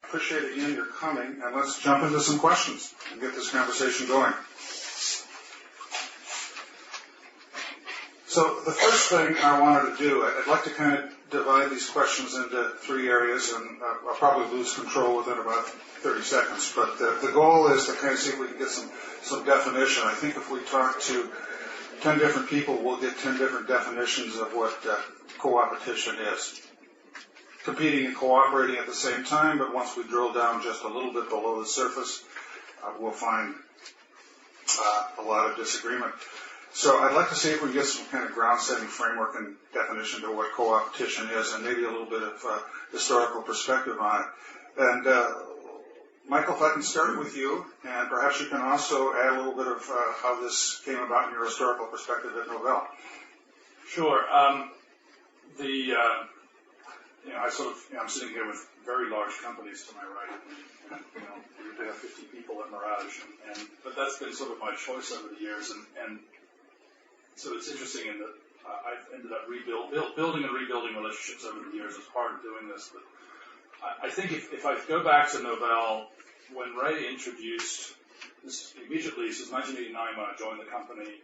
appreciate again your coming, and let's jump into some questions and get this conversation going. So the first thing I wanted to do, I'd like to kind of divide these questions into three areas, and I'll probably lose control within about 30 seconds. But the goal is to kind of see if we can get some definition. I think if we talk to 10 different people, we'll get 10 different definitions of what coopetition is. Competing and cooperating at the same time, but once we drill down just a little bit below the surface, we'll find a lot of disagreement. So I'd like to see if we can get some kind of ground-setting framework and definition to what coopetition is, and maybe a little bit of historical perspective on it. And Michael, if I can start with you, and perhaps you can also add a little bit of how this came about in your historical perspective at Novell. Sure. I'm sitting here with very large companies to my right, and we have 50 people at Mirage, but that's been sort of my choice over the years, and so it's interesting in that I've ended up building and rebuilding relationships over the years as part of doing this. But I think if I go back to Novell, when Ray introduced this immediately, this was 1989 when I joined the company.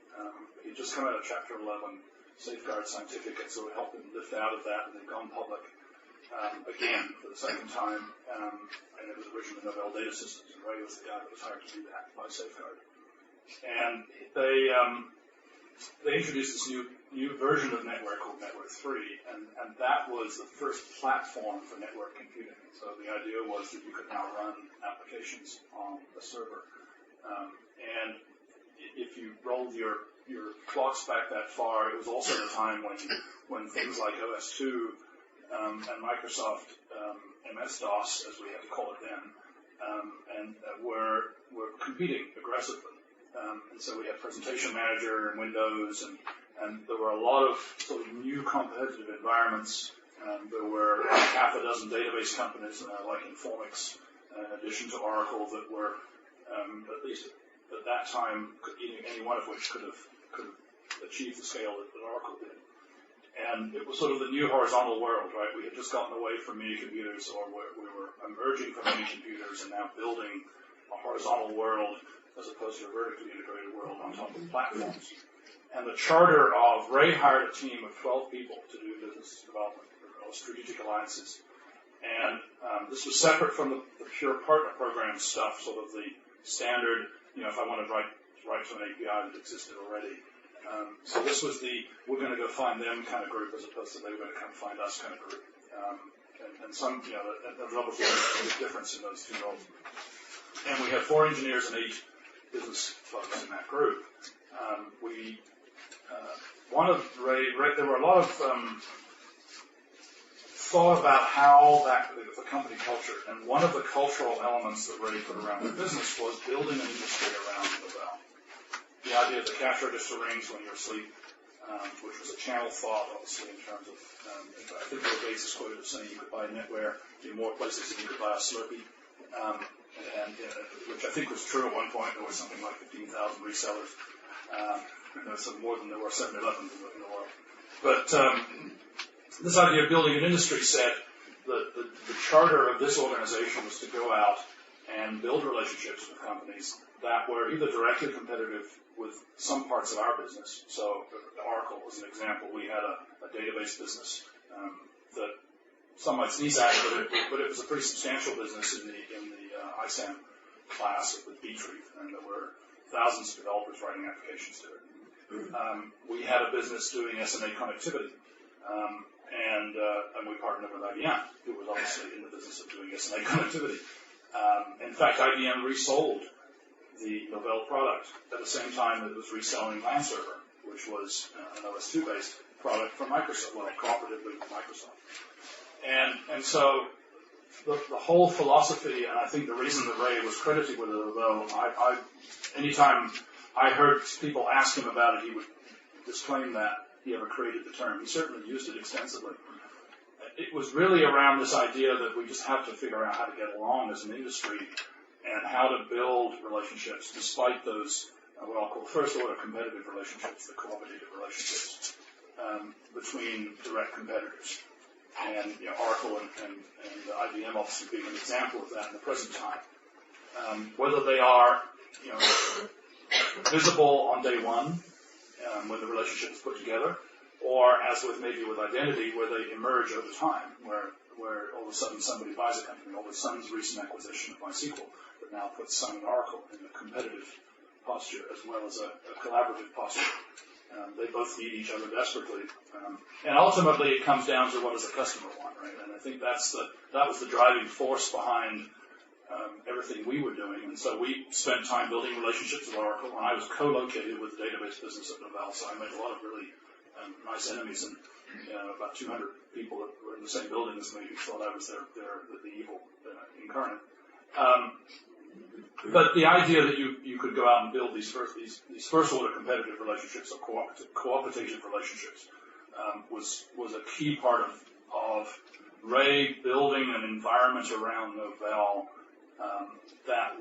He'd just come out of Chapter 11 Safeguard Scientific, and so it helped him lift out of that and then gone public again for the second time. And it was originally Novell Data Systems, and Ray was the guy that was hired to do that by Safeguard. And they introduced this new version of network called Network 3, and that was the first platform for network computing. So the idea was that you could now run applications on a server. And if you rolled your clocks back that far, it was also the time when things like OS2 and Microsoft MS-DOS, as we had to call it then, were competing aggressively. And so we had Presentation Manager and Windows, and there were a lot of sort of new competitive environments. There were half a dozen database companies like Informix, in addition to Oracle, that were, at least at that time, any one of which could have achieved the scale that Oracle did. And it was sort of the new horizontal world, right? We had just gotten away from mini computers, or we were emerging from mini computers and now building a horizontal world as opposed to a vertically integrated world on top of platforms. And the charter of Ray hired a team of 12 people to do business development, strategic alliances. And this was separate from the pure partner program stuff, sort of the standard, if I wanted to write to an API that existed already. So this was we're going to go find them kind of group, as opposed to they were going to come find us kind of group. And some, there's obviously a big difference in those two roles. And we had 4 engineers and 8 business folks in that group. There were a lot of thought about how the company culture, and one of the cultural elements that Ray put around the business was building an industry around Novell. The idea of the cash register rings when you're asleep, which was a channel thought, obviously, in terms of, I think Bill Gates is quoted as saying you could buy netware in more places than you could buy a Slurpee, which I think was true at one point. There was something like 15,000 resellers, some more than there were 7-Elevens in the world. But this idea of building an industry said that the charter of this organization was to go out and build relationships with companies that were either directly competitive with some parts of our business. So Oracle was an example. We had a database business that some might sneeze at, but it was a pretty substantial business in the ISAM class with Beatrieve, and there were thousands of developers writing applications to it. We had a business doing SMA connectivity, and we partnered with IBM, who was obviously in the business of doing SMA connectivity. In fact, IBM resold the Novell product at the same time that it was reselling LAN server, which was an OS2-based product from Microsoft, cooperatively with Microsoft. And so the whole philosophy, and I think the reason that Ray was credited with it, although anytime I heard people ask him about it, he would disclaim that he ever created the term. He certainly used it extensively. It was really around this idea that we just have to figure out how to get along as an industry and how to build relationships despite those, what I'll call first-order competitive relationships, the cooperative relationships between direct competitors. And Oracle and IBM obviously being an example of that in the present time. Whether they are visible on day one when the relationship is put together, or as with maybe with identity, where they emerge over time, where all of a sudden somebody buys a company, all of Sun's recent acquisition of MySQL that now puts Sun and Oracle in a competitive posture as well as a collaborative posture. They both need each other desperately. And ultimately it comes down to what does the customer want, right? And I think that was the driving force behind everything we were doing. And so we spent time building relationships with Oracle, and I was co-located with the database business at Novell, so I made a lot of really nice enemies, and about 200 people that were in the same building as me who thought I was the evil incarnate. But the idea that you could go out and build these first order competitive relationships or cooperative relationships was a key part of Ray building an environment around Novell that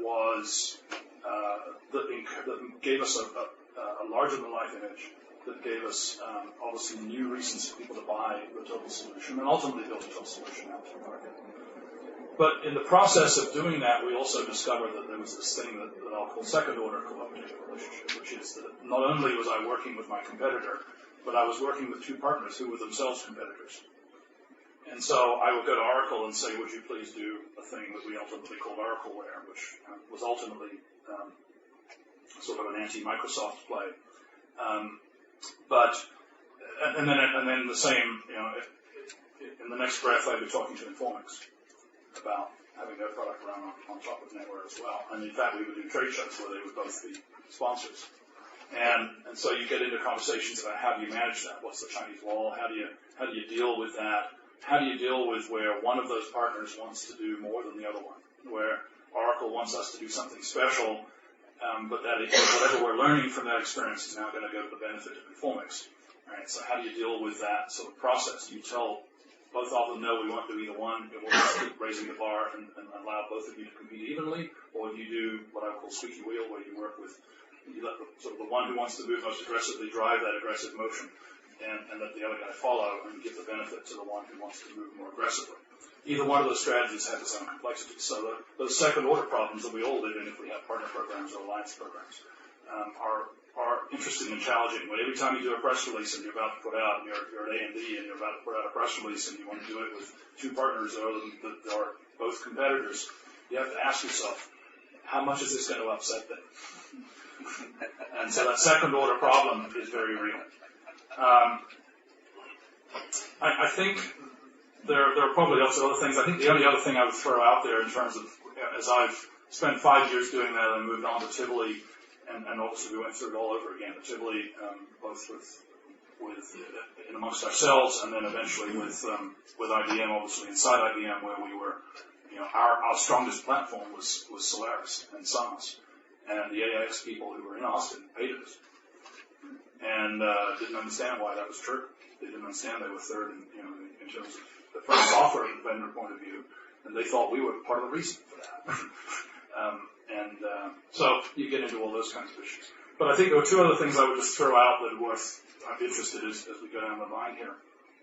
gave us a larger than life image, that gave us obviously new reasons for people to buy the total solution, and ultimately build a total solution out to the market. But in the process of doing that, we also discovered that there was this thing that I'll call second-order cooperative relationship, which is that not only was I working with my competitor, but I was working with two partners who were themselves competitors. And so I would go to Oracle and say, would you please do a thing that we ultimately called Oracleware, which was ultimately sort of an anti-Microsoft play. And then the same, in the next breath, I'd be talking to Informix about having their product run on top of NetWare as well. And in fact, we would do trade shows where they would both be sponsors. And so you get into conversations about how do you manage that? What's the Chinese wall? How do you deal with that? How do you deal with where one of those partners wants to do more than the other one? Where Oracle wants us to do something special, but that whatever we're learning from that experience is now going to go to the benefit of Informix. Right? So how do you deal with that sort of process? Do you tell both of them, no, we won't do either one, we'll just keep raising the bar and allow both of you to compete evenly, or do you do what I would call squeaky wheel, where you let the one who wants to move most aggressively drive that aggressive motion, and let the other guy follow and give the benefit to the one who wants to move more aggressively. Either one of those strategies has its own complexity. So those second-order problems that we all live in if we have partner programs or alliance programs are interesting and challenging. When every time you do a press release and you're about to put out, and you're at A&D and you're about to put out a press release and you want to do it with two partners that are both competitors, you have to ask yourself, how much is this going to upset them? And so that second-order problem is very real. I think there are probably also other things. I think the only other thing I would throw out there in terms of, as I've spent 5 years doing that and moved on to Tivoli, and obviously we went through it all over again at Tivoli, both with in amongst ourselves, and then eventually with IBM, obviously inside IBM, where we were, our strongest platform was Solaris and Sonos, and the AIX people who were in Austin hated us, and didn't understand why that was true. They didn't understand they were third in terms of the first software vendor point of view, and they thought we were part of the reason for that. So you get into all those kinds of issues. But I think there were two other things I would just throw out that are worth, I'm interested as we go down the line here,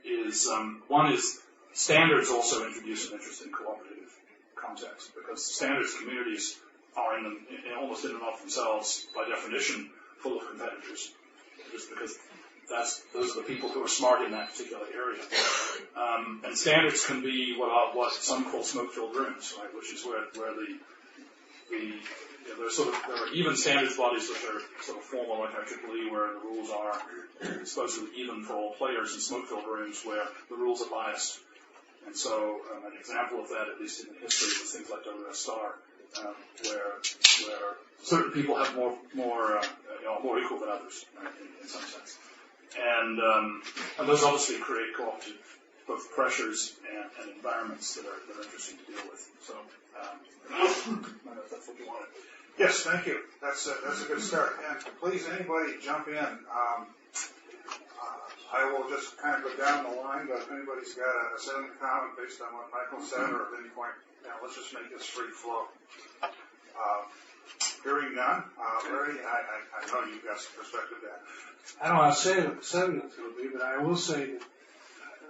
is one is standards also introduce an interest in cooperative context, because standards communities are almost in and of themselves, by definition, full of competitors, just because those are the people who are smart in that particular area. And standards can be what some call smoke-filled rooms, right? Which is where there are even standards bodies which are sort of formal, like IEEE, where the rules are supposedly even for all players, and smoke-filled rooms where the rules are biased. And so an example of that, at least in the history, was things like WS Star, where certain people have more equal than others, right, in some sense. And those obviously create cooperative both pressures and environments that are interesting to deal with. So I don't know if that's what you wanted. Yes, thank you. That's a good start. And please, anybody jump in. I will just kind of go down the line, but if anybody's got a salient comment based on what Michael said, or at any point, let's just make this free flow. Hearing none, Larry, I know you've got some perspective there. I don't know how salient it will be, but I will say that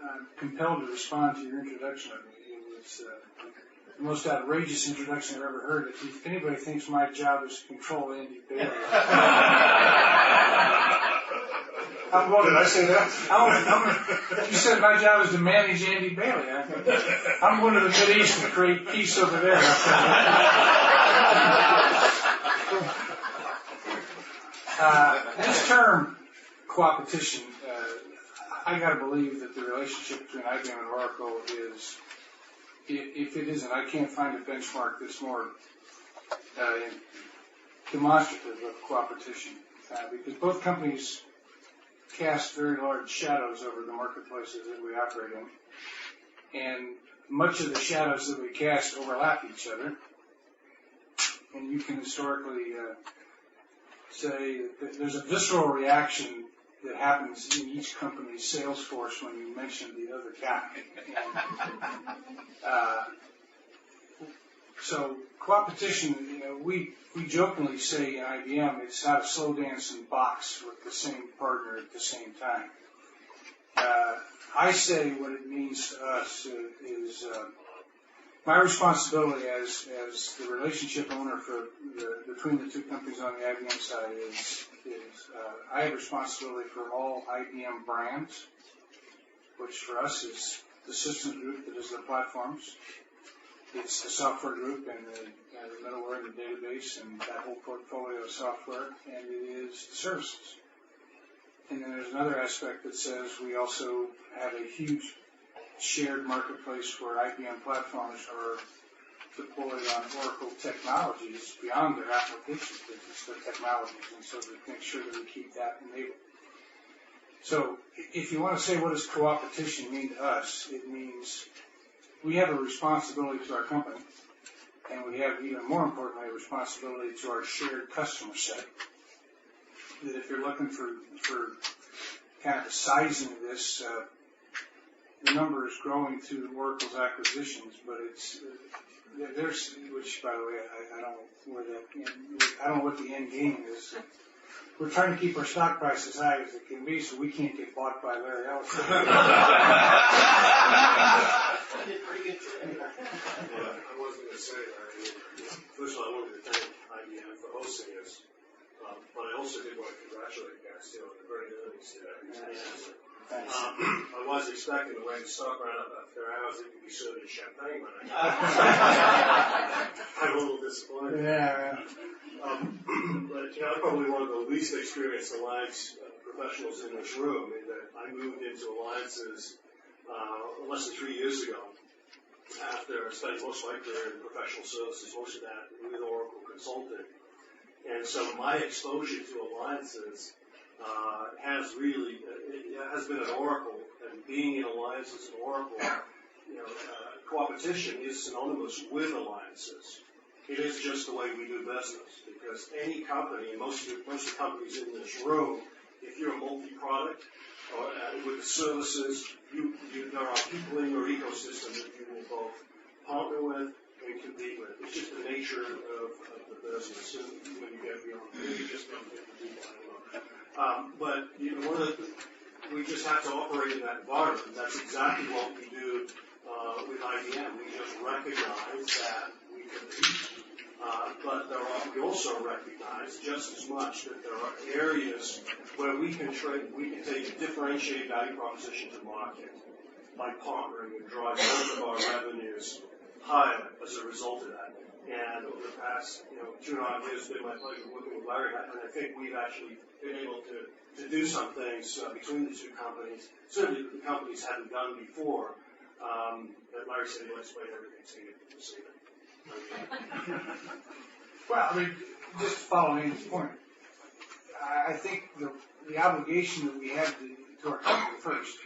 I'm compelled to respond to your introduction of me. It was the most outrageous introduction I've ever heard. If anybody thinks my job is to control Andy Bailey, Did I say that? You said my job is to manage Andy Bailey. I'm going to the Mideast to create peace over there. This term, coopetition, I got to believe that the relationship between IBM and Oracle is, if it isn't, I can't find a benchmark that's more demonstrative of coopetition, because both companies cast very large shadows over the marketplaces that we operate in, and much of the shadows that we cast overlap each other, and you can historically say that there's a visceral reaction that happens in each company's sales force when you mention the other guy. So coopetition, we jokingly say in IBM, it's how to slow dance and box with the same partner at the same time. I say what it means to us is my responsibility as the relationship owner between the two companies on the IBM side is I have responsibility for all IBM brands, which for us is the systems group that is the platforms. It's the software group and the middleware and the database and that whole portfolio of software, and it is the services. And then there's another aspect that says we also have a huge shared marketplace where IBM platforms are deployed on Oracle technologies beyond their applications business, their technologies, and so to make sure that we keep that enabled. So if you want to say what does coopetition mean to us, it means we have a responsibility to our company, and we have, even more importantly, a responsibility to our shared customer set. That if you're looking for kind of the sizing of this, the number is growing through Oracle's acquisitions, but it's there's, which by the way, I don't know what the end game is. We're trying to keep our stock price as high as it can be, so we can't get bought by Larry Ellison. Did pretty good trade. I wasn't going to say that. First of all, I wanted to thank IBM for hosting us, but I also did want to congratulate you guys too on the great earnings today. I was expecting the way the stock ran up after hours, it could be served in champagne when I'm a little disappointed. Yeah. But I'm probably one of the least experienced alliance professionals in this room, in that I moved into alliances less than 3 years ago, after spending most of my career in professional services, most of that with Oracle Consulting. And so my exposure to alliances has really has been at Oracle, and being in alliances at Oracle, coopetition is synonymous with alliances. It is just the way we do business, because any company, and most of the companies in this room, if you're a multi-product or with the services, there are people in your ecosystem that you will both partner with and compete with. It's just the nature of the business. And when you get beyond, maybe just beyond 50 people, I don't know. But we just have to operate in that environment. That's exactly what we do with IBM. We just recognize that we compete. But we also recognize just as much that there are areas where we can take a differentiated value proposition to market by partnering and drive both of our revenues higher as a result of that. And over the past 2.5 years, it's been my pleasure working with Larry, and I think we've actually been able to do some things between the two companies, certainly the companies haven't done before. But Larry said he'll explain everything to you this evening. Well, just following his point, I think the obligation that we have to our company first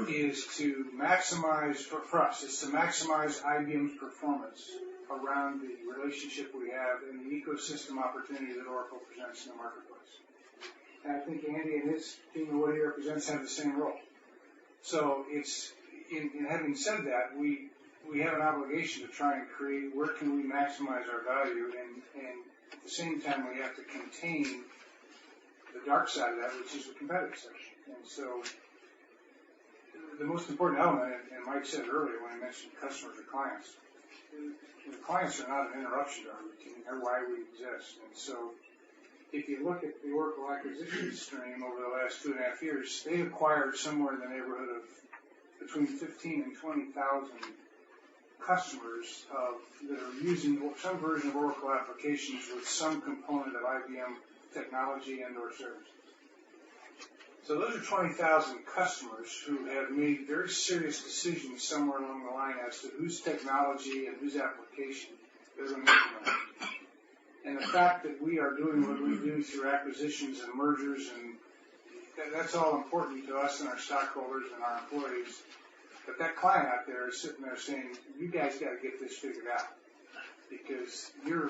is to maximize, for us, is to maximize IBM's performance around the relationship we have and the ecosystem opportunity that Oracle presents in the marketplace. And I think Andy and his team and what he represents have the same role. So it's, in having said that, we have an obligation to try and create where can we maximize our value, and at the same time we have to contain the dark side of that, which is the competitive side. And so the most important element, and Mike said it earlier when he mentioned customers or clients, the clients are not an interruption to our routine. They're why we exist. And so if you look at the Oracle acquisition stream over the last 2.5 years, they acquired somewhere in the neighborhood of between 15 and 20,000 customers that are using some version of Oracle applications with some component of IBM technology and or services. So those are 20,000 customers who have made very serious decisions somewhere along the line as to whose technology and whose application they're going to implement. And the fact that we are doing what we do through acquisitions and mergers, and that's all important to us and our stockholders and our employees. But that client out there is sitting there saying, you guys got to get this figured out because your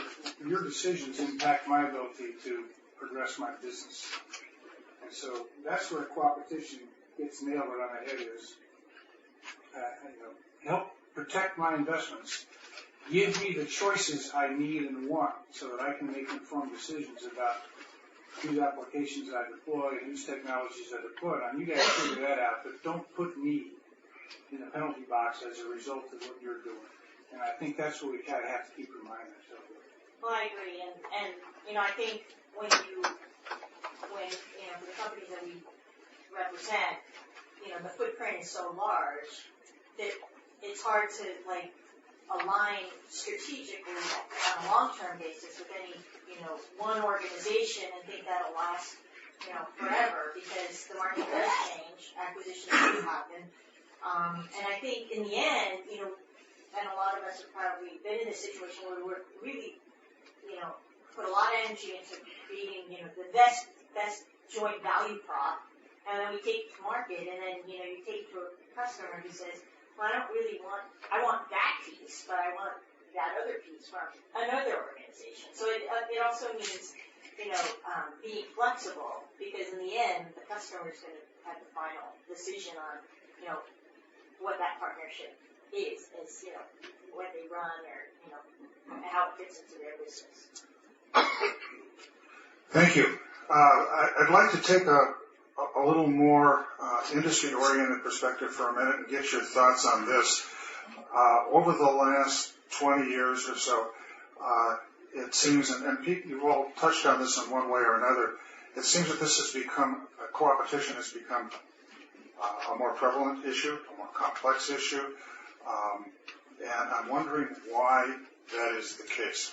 decisions impact my ability to progress my business. And so that's where Coopetition gets nailed right on the head is, help protect my investments. Give me the choices I need and want so that I can make informed decisions about whose applications I deploy and whose technologies I deploy on. You guys figure that out, but don't put me in the penalty box as a result of what you're doing. And I think that's what we kind of have to keep reminding ourselves of. Well, I agree. And I think when for the companies that we represent, the footprint is so large that it's hard to, align strategically on a long-term basis with any, one organization and think that'll last, forever because the market does change, acquisitions do happen. And I think in the end, and a lot of us have probably been in this situation where we're really, put a lot of energy into creating, the best joint value prop, and then we take it to market, and then, you take it to a customer who says, well, I want that piece, but I want that other piece from another organization. So it also means, being flexible, because in the end, the customer is going to have the final decision on, what that partnership is, what they run or, how it fits into their business. Thank you. I'd like to take a little more industry-oriented perspective for a minute and get your thoughts on this. Over the last 20 years or so, it seems, and Pete, you've all touched on this in one way or another, it seems that this has become, coopetition has become a more prevalent issue, a more complex issue, and I'm wondering why that is the case.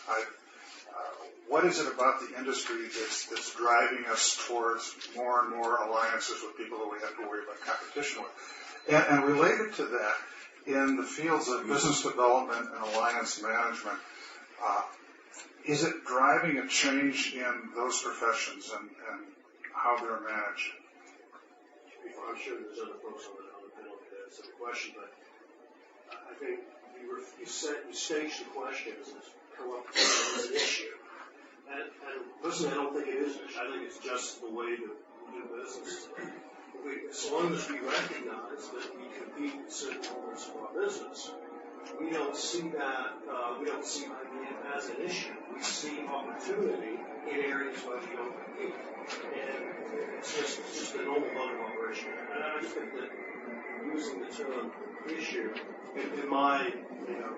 What is it about the industry that's driving us towards more and more alliances with people that we have to worry about competition with? And related to that, in the fields of business development and alliance management, is it driving a change in those professions and how they're managed? I'm sure there's other folks on the panel that answer the question, but I think you stage the question as an issue. And personally, I don't think it is an issue. I think it's just the way that we do business. As long as we recognize that we compete in certain elements of our business, we don't see that, we don't see IBM as an issue. We see opportunity in areas where we don't compete. And it's just a normal mode of operation. And I just think that using the term issue, in my, opinion,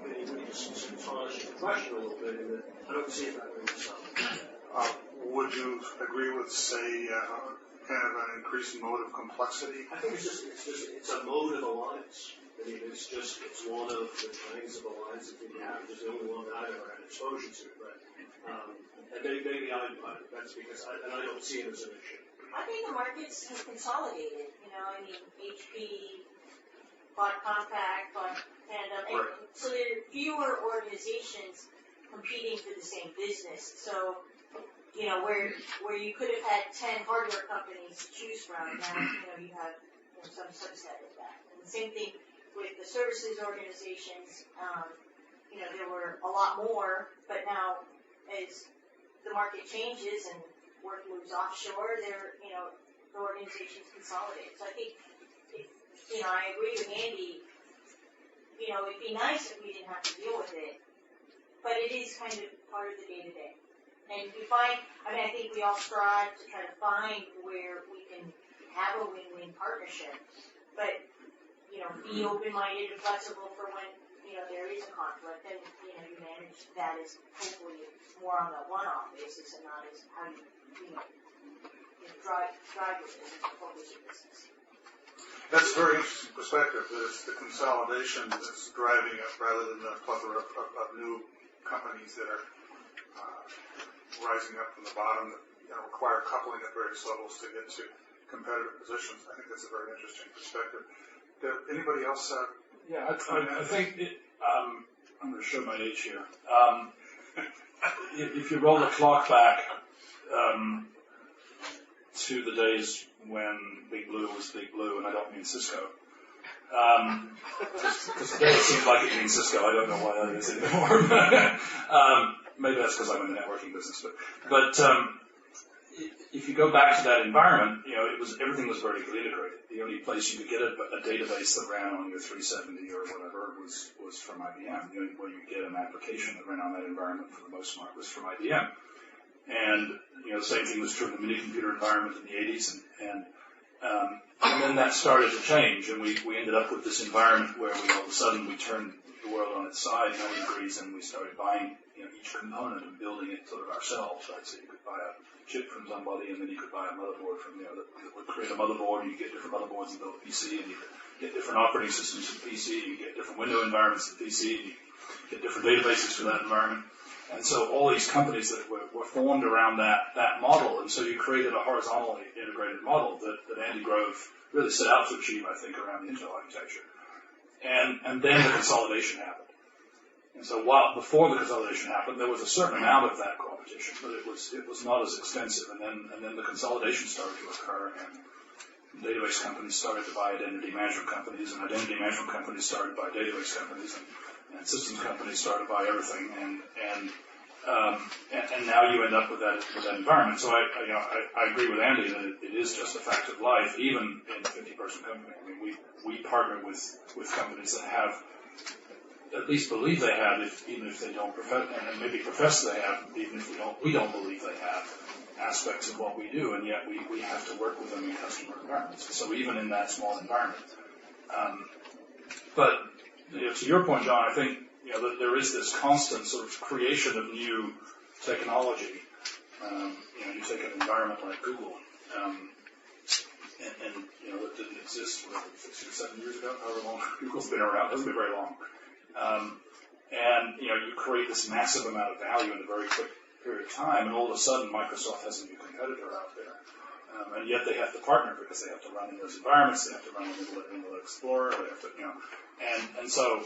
really just tarnishes the question a little bit in that I don't see it that way myself. Would you agree with, say, kind of an increased mode of complexity? I think it's a mode of alliance. I mean, it's one of the kinds of alliances that we have. It's the only one that I've ever had exposure to. But and maybe that's because I don't see it as an issue. I think the markets have consolidated. HP bought Compaq, bought Tandem, and so there are fewer organizations competing for the same business. So, where you could have had 10 hardware companies to choose from, now you have some subset of that. And the same thing with the services organizations. There were a lot more, but now as the market changes and work moves offshore, the organizations consolidate. So I think, I agree with Andy. It'd be nice if we didn't have to deal with it, but it is kind of part of the day-to-day. And if we find, I think we all strive to try to find where we can have a win-win partnership. but, be open-minded and flexible for when, there is a conflict, and, you manage that as hopefully more on a one-off basis and not as how you, drive your business or focus your business. That's a very interesting perspective, that it's the consolidation that's driving it rather than the plethora of new companies that are rising up from the bottom that require coupling at various levels to get to competitive positions. I think that's a very interesting perspective. Anybody else? Yeah, I think I'm going to show my age here. If you roll the clock back to the days when Big Blue was Big Blue, and I don't mean Cisco, because today it seems like it means Cisco. I don't know why that is anymore. Maybe that's because I'm in the networking business. But if you go back to that environment, everything was vertically integrated. The only place you could get a database that ran on your 370 or whatever was from IBM. The only way you get an application that ran on that environment for the most part was from IBM. And the same thing was true in the mini computer environment in the 80s, and then that started to change, and we ended up with this environment where all of a sudden we turned the world on its side 90 degrees, and we started buying each component and building it sort of ourselves. Right? So you could buy a chip from somebody, and then you could buy a motherboard from that would create a motherboard. You get different motherboards and build a PC, and you get different operating systems for the PC. You get different window environments for the PC. And you get different databases for that environment. And so all these companies that were formed around that model, and so you created a horizontally integrated model that Andy Grove really set out to achieve, I think, around the Intel architecture. And then the consolidation happened. And so before the consolidation happened, there was a certain amount of that competition, but it was not as extensive. And then the consolidation started to occur, and database companies started to buy identity management companies, and identity management companies started to buy database companies, and systems companies started to buy everything, and now you end up with that environment. So I agree with Andy that it is just a fact of life, even in a 50-person company. I mean, we partner with companies that have, at least believe they have, even if they don't and maybe profess they have, even if we don't believe they have aspects of what we do, and yet we have to work with them in customer environments. So even in that small environment, but to your point, John, I think that there is this constant sort of creation of new technology. You take an environment like Google, and that didn't exist 6 or 7 years ago, however long Google's been around. It hasn't been very long. And you create this massive amount of value in a very quick period of time, and all of a sudden Microsoft has a new competitor out there. And yet they have to partner because they have to run in those environments, they have to run in Internet Explorer, they have to, and so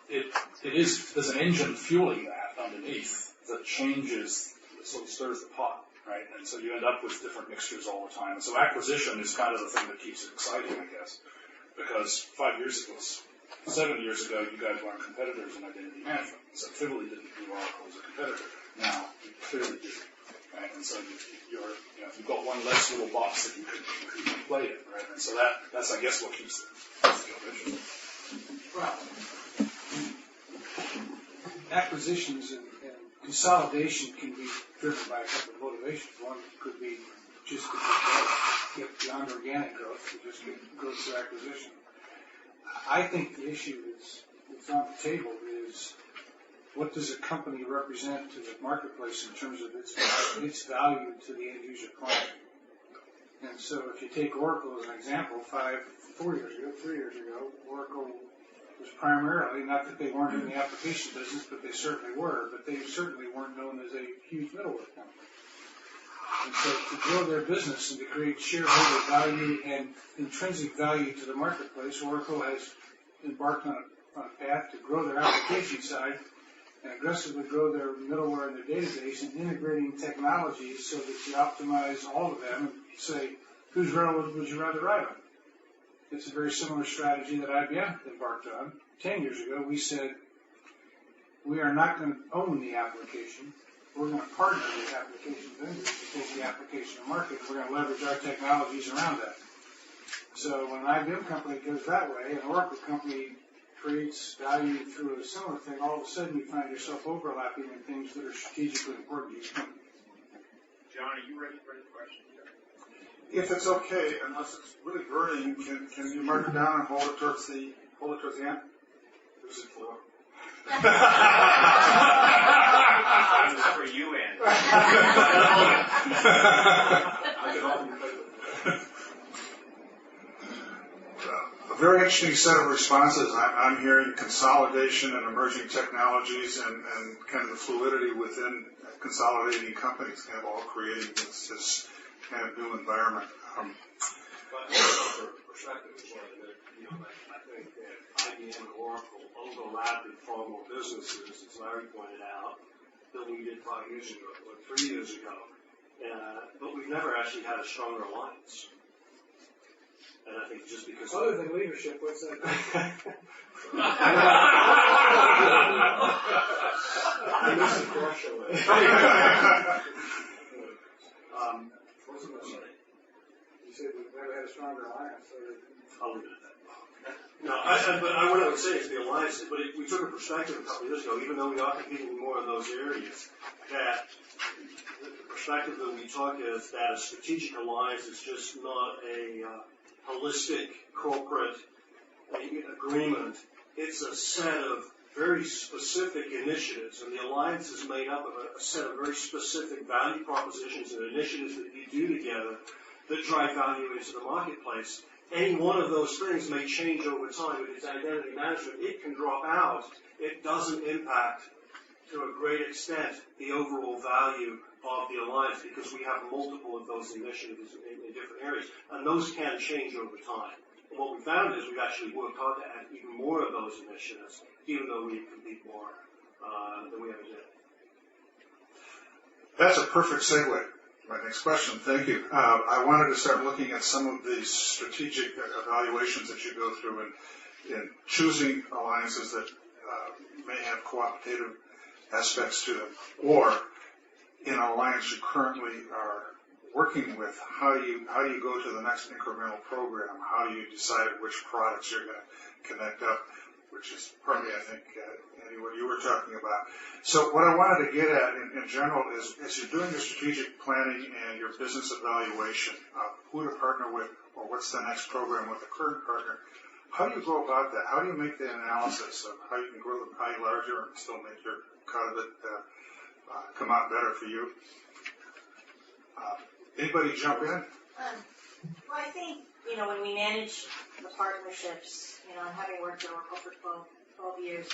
there's an engine fueling that underneath that changes, sort of stirs the pot, right? And so you end up with different mixtures all the time. And so acquisition is kind of the thing that keeps it exciting, I guess, because 7 years ago, you guys weren't competitors in identity management. So Tivoli didn't view Oracle as a competitor. Now, you clearly do. Right? And so you've got one less little box that you can play in, right? And so that's I guess, what keeps the job interesting. Well, acquisitions and consolidation can be driven by a couple of motivations. One could be just to get beyond organic growth, to just get growth through acquisition. I think the issue that's on the table is, what does a company represent to the marketplace in terms of its value to the end user client? And so if you take Oracle as an example, 3 years ago, Oracle was primarily, not that they weren't in the application business, but they certainly were, but they certainly weren't known as a huge middleware company. And so to grow their business and to create shareholder value and intrinsic value to the marketplace, Oracle has embarked on a path to grow their application side and aggressively grow their middleware and their database, and integrating technologies so that you optimize all of them and say, whose railroad would you rather ride on? It's a very similar strategy that IBM embarked on. 10 years ago, we said, we are not going to own the application. We're going to partner with application vendors to take the application to market. We're going to leverage our technologies around that. So when an IBM company goes that way, an Oracle company creates value through a similar thing, all of a sudden you find yourself overlapping in things that are strategically important to each company. John, are you ready for the question? If it's okay, unless it's really burning, can you mark it down and hold it towards the end? Who's it for? This is for you, Andy. A very interesting set of responses. I'm hearing consolidation and emerging technologies and kind of the fluidity within consolidating companies, kind of all creating this kind of new environment. But for perspective as well, I think that IBM and Oracle overlapped in far more businesses, as Larry pointed out, than we did 5 years ago or 3 years ago. But we've never actually had a stronger alliance. And I think just because Other than leadership, what's that? I miss the core show. What's the message? You said we've never had a stronger alliance. I'll leave it at that. No, but what I would say is the alliance, but if we took a perspective a couple of years ago, even though we are competing more in those areas, that the perspective that we took is that a strategic alliance is just not a holistic corporate agreement. It's a set of very specific initiatives, and the alliance is made up of a set of very specific value propositions and initiatives that you do together that drive value into the marketplace. Any one of those things may change over time with its identity management. It can drop out. It doesn't impact, to a great extent, the overall value of the alliance because we have multiple of those initiatives in different areas. And those can change over time. And what we found is we've actually worked hard to add even more of those initiatives, even though we compete more than we ever did. That's a perfect segue. My next question, thank you. I wanted to start looking at some of the strategic evaluations that you go through in choosing alliances that may have cooperative aspects to them, or in an alliance you currently are working with. How do you go to the next incremental program? How do you decide which products you're going to connect up? Which is partly, I think, Andy, what you were talking about. So what I wanted to get at in general is, as you're doing your strategic planning and your business evaluation of who to partner with or what's the next program with the current partner, how do you go about that? How do you make the analysis of how you can grow the pie larger and still make your cut of it come out better for you? Anybody jump in? Well, I think, when we manage the partnerships, and having worked at Oracle for 12 years,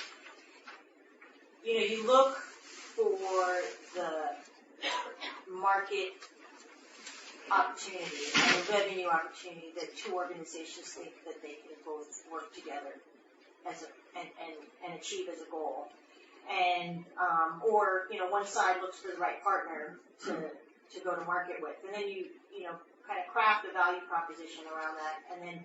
you look for the market opportunity and the revenue opportunity that two organizations think that they can both work together and achieve as a goal. And, or one side looks for the right partner to go to market with. And then you kind of craft a value proposition around that, and then,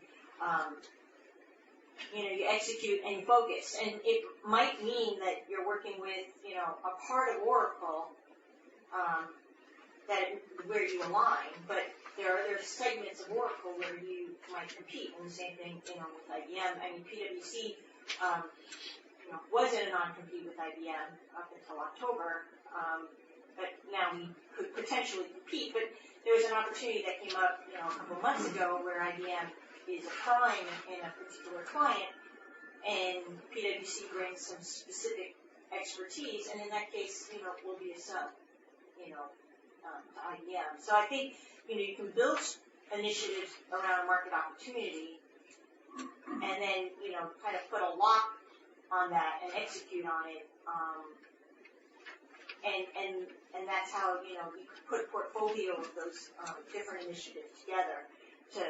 you execute and you focus. And it might mean that you're working with, a part of Oracle, where you align, but there are segments of Oracle where you might compete. And the same thing, with IBM. I mean, PwC, wasn't a non-compete with IBM up until October, but now we could potentially compete. But there was an opportunity that came up, a couple of months ago where IBM is a prime in a particular client, and PwC brings some specific expertise, and in that case, will be a sub, to IBM. So I think, you can build initiatives around a market opportunity, and then, kind of put a lock on that and execute on it, and that's how, you could put a portfolio of those different initiatives together to,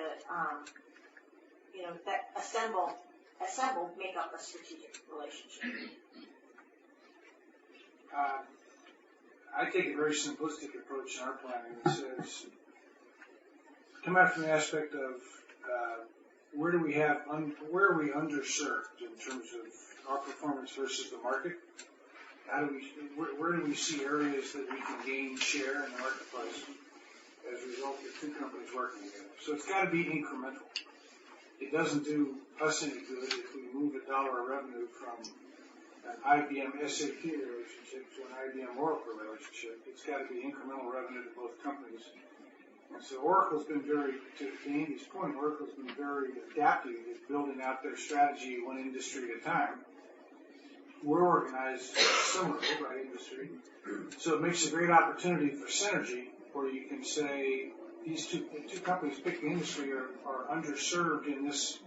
that assemble, make up a strategic relationship. I take a very simplistic approach in our planning that says, come out from the aspect of where are we underserved in terms of our performance versus the market? Where do we see areas that we can gain share in the marketplace as a result of two companies working together? So it's got to be incremental. It doesn't do us any good if we move $1 of revenue from an IBM SAP relationship to an IBM Oracle relationship. It's got to be incremental revenue to both companies. And so Oracle's been very, to Andy's point, Oracle's been very adaptive at building out their strategy one industry at a time. We're organized similarly by industry. So it makes a great opportunity for synergy where you can say these two companies pick the industry are underserved in this,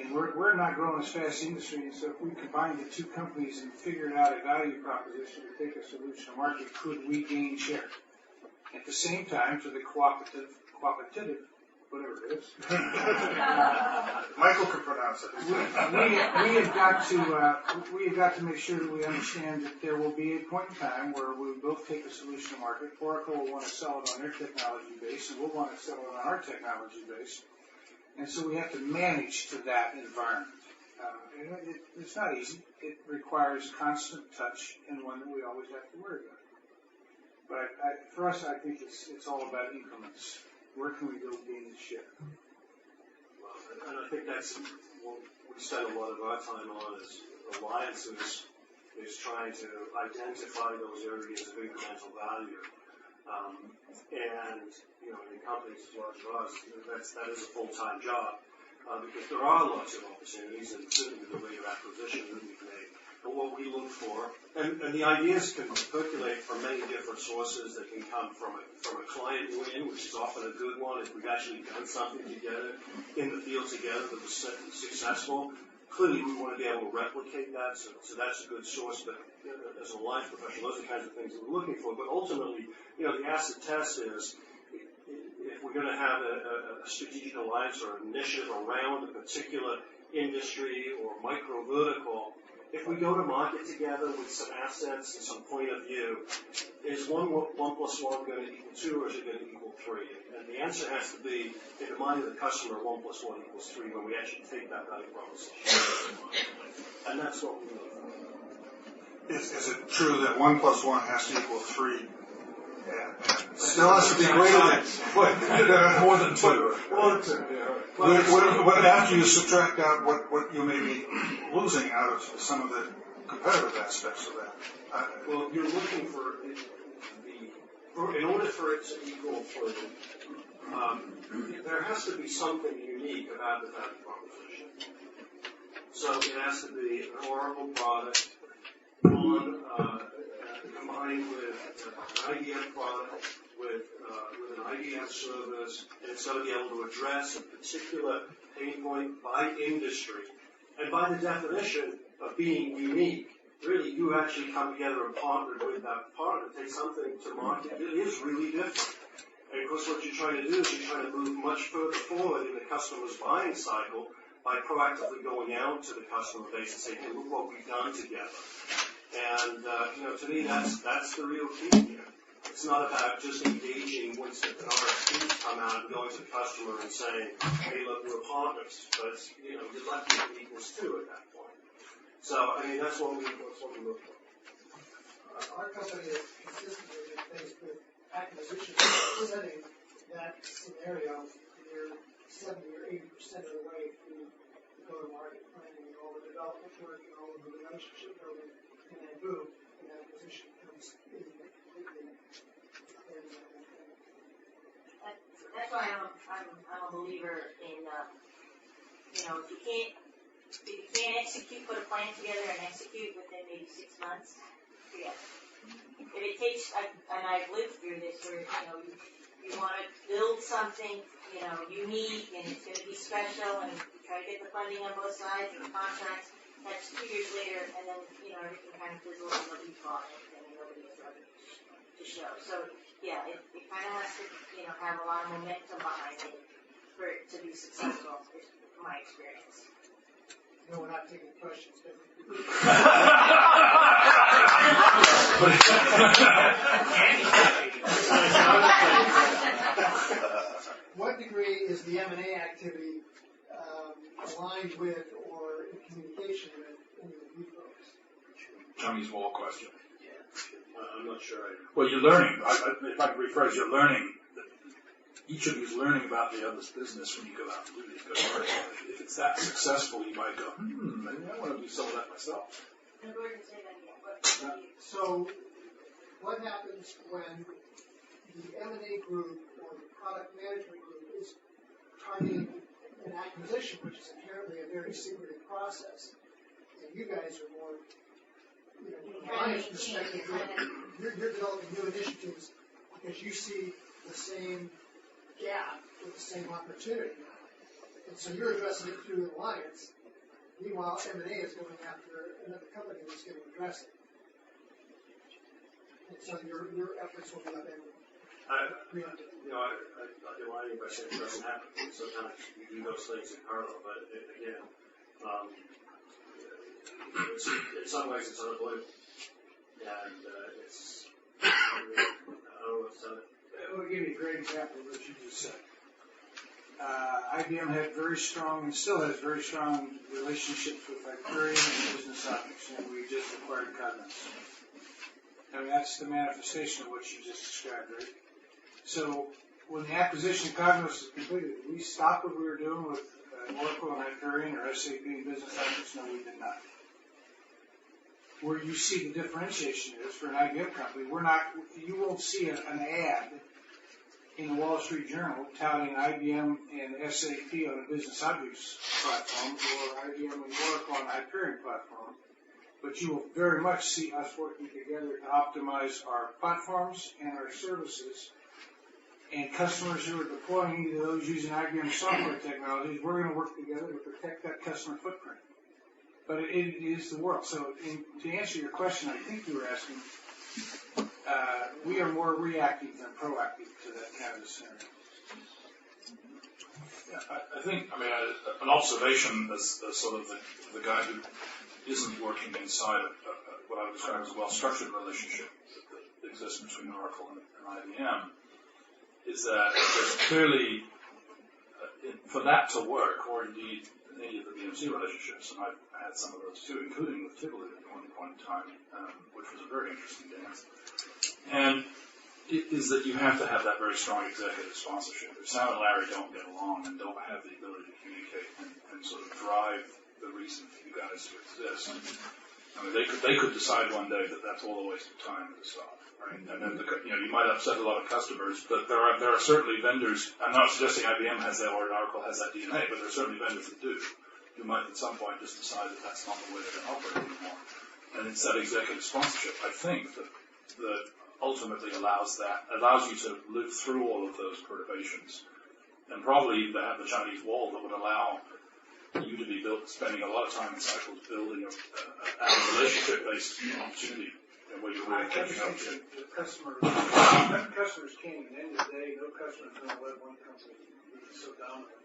and we're not growing as fast as the industry. And so if we combine the two companies and figured out a value proposition to take a solution to market, could we gain share? At the same time, to the cooperative, whatever it is. Michael can pronounce it. We have got to make sure that we understand that there will be a point in time where we both take a solution to market. Oracle will want to sell it on their technology base, and we'll want to sell it on our technology base. And so we have to manage to that environment. It's not easy. It requires constant touch and one that we always have to worry about. But for us, I think it's all about increments. Where can we go gain the share? Well, and I think that's what we spend a lot of our time on is alliances, is trying to identify those areas of incremental value. And, you know, in companies as large as ours, that is a full-time job because there are lots of opportunities and certainly the rate of acquisition that we've made. But what we look for, and the ideas can percolate from many different sources. That can come from a client win, which is often a good one if we've actually done something together in the field together that was successful. Clearly, we want to be able to replicate that, so that's a good source. But as a life professional, those are the kinds of things that we're looking for. But ultimately, you know, the acid test is if we're going to have a strategic alliance or initiative around a particular industry or micro vertical. If we go to market together with some assets and some point of view, is 1 + 1 going to equal 2 or is it going to equal 3? And the answer has to be, in the mind of the customer, 1 + 1 = 3 when we actually take that value proposition. And that's what we look for. Is it true that 1 + 1 has to equal 3? Yeah. Still has to be greater than more than 2. More than 2, yeah. What after you subtract out what you may be losing out of some of the competitive aspects of that? Well, you're looking for in order for it to equal 3, there has to be something unique about the value proposition. So it has to be an Oracle product combined with an IBM product, with an IBM service, and it's going to be able to address a particular pain point by industry. And by the definition of being unique, really you actually come together and partner with that partner, take something to market that is really different. And of course what you're trying to do is you're trying to move much further forward in the customer's buying cycle by proactively going out to the customer base and saying, hey, look what we've done together. And, you know, to me, that's the real key here. It's not about just engaging once an RFPs come out and going to the customer and saying, hey, look, we're partners. But, you know, you're lucky it equals 2 at that point. So, I mean, that's what we look for. Our company has consistently been faced with acquisitions setting that scenario. You're 70 or 80% of the way through the go-to-market planning and all the development work and all of the relationship building. And then boom, an acquisition comes in completely. That's why I'm a believer in, you know, if you can't execute, put a plan together and execute within maybe 6 months, forget it. If it takes, and I've lived through this, where, you know, you want to build something, you know, unique and it's going to be special, and you try to get the funding on both sides and the contracts. That's 2 years later, and then, you know, everything kind of fizzles and nobody's bought it, and nobody has revenue to show. So, yeah, it kind of has to, you know, have a lot of momentum behind it for it to be successful, is my experience. No, we're not taking questions. What degree is the M&A activity aligned with or in communication with any of you folks? Johnny's wall question. I'm not sure. Well, you're learning. If I can rephrase, you're learning. Each of you is learning about the other's business when you go out and do these go-to-market. If it's that successful, you might go, maybe I want to do some of that myself. No, go ahead and say that again. So, what happens when the M&A group or the product management group is targeting an acquisition, which is inherently a very secretive process. And you guys are more, from my perspective, you're developing new initiatives because you see the same gap with the same opportunity. And so you're addressing it through an alliance. Meanwhile, M&A is going after another company that's going to address it. And so your efforts will be upended. I lie to you by saying it doesn't happen. Sometimes you do those things in parallel, but again, in some ways it's unavoidable. And I don't know what's done it. I'll give you a great example of what you just said. IBM had very strong, and still has very strong relationships with Hyperion and Business Objects, and we just acquired Cognos. I mean, that's the manifestation of what you just described, right? So when the acquisition of Cognos is completed, did we stop what we were doing with Oracle and Hyperion or SAP and Business Objects? No, we did not. Where you see the differentiation is for an IBM company, you won't see an ad in the Wall Street Journal touting IBM and SAP on a Business Objects platform or IBM and Oracle on a Hyperion platform, but you will very much see us working together to optimize our platforms and our services. And customers who are deploying either those using IBM software technologies, we're going to work together to protect that customer footprint. But it is the world. So to answer your question, I think you were asking, we are more reactive than proactive to that kind of a scenario. Yeah, I think, an observation as sort of the guy who isn't working inside of what I would describe as a well-structured relationship that exists between Oracle and IBM is that there's clearly, for that to work, or indeed any of the BMC relationships, and I've had some of those too, including with Tivoli at one point in time, which was a very interesting dance. And it is that you have to have that very strong executive sponsorship. If Sam and Larry don't get along and don't have the ability to communicate and sort of drive the reason for you guys to exist, they could decide one day that that's all a waste of time to stop. Right? And then you might upset a lot of customers, but there are certainly vendors. I'm not suggesting IBM has that or Oracle has that DNA, but there are certainly vendors that do. Who might at some point just decide that that's not the way they're going to operate anymore. And it's that executive sponsorship, I think, that ultimately allows you to live through all of those perturbations, and probably to have the Chinese wall that would allow you to be spending a lot of time in cycles building a relationship-based opportunity. Where you're really catching up to. The customers came, and at the end of the day, no customer is going to let one company be so dominant.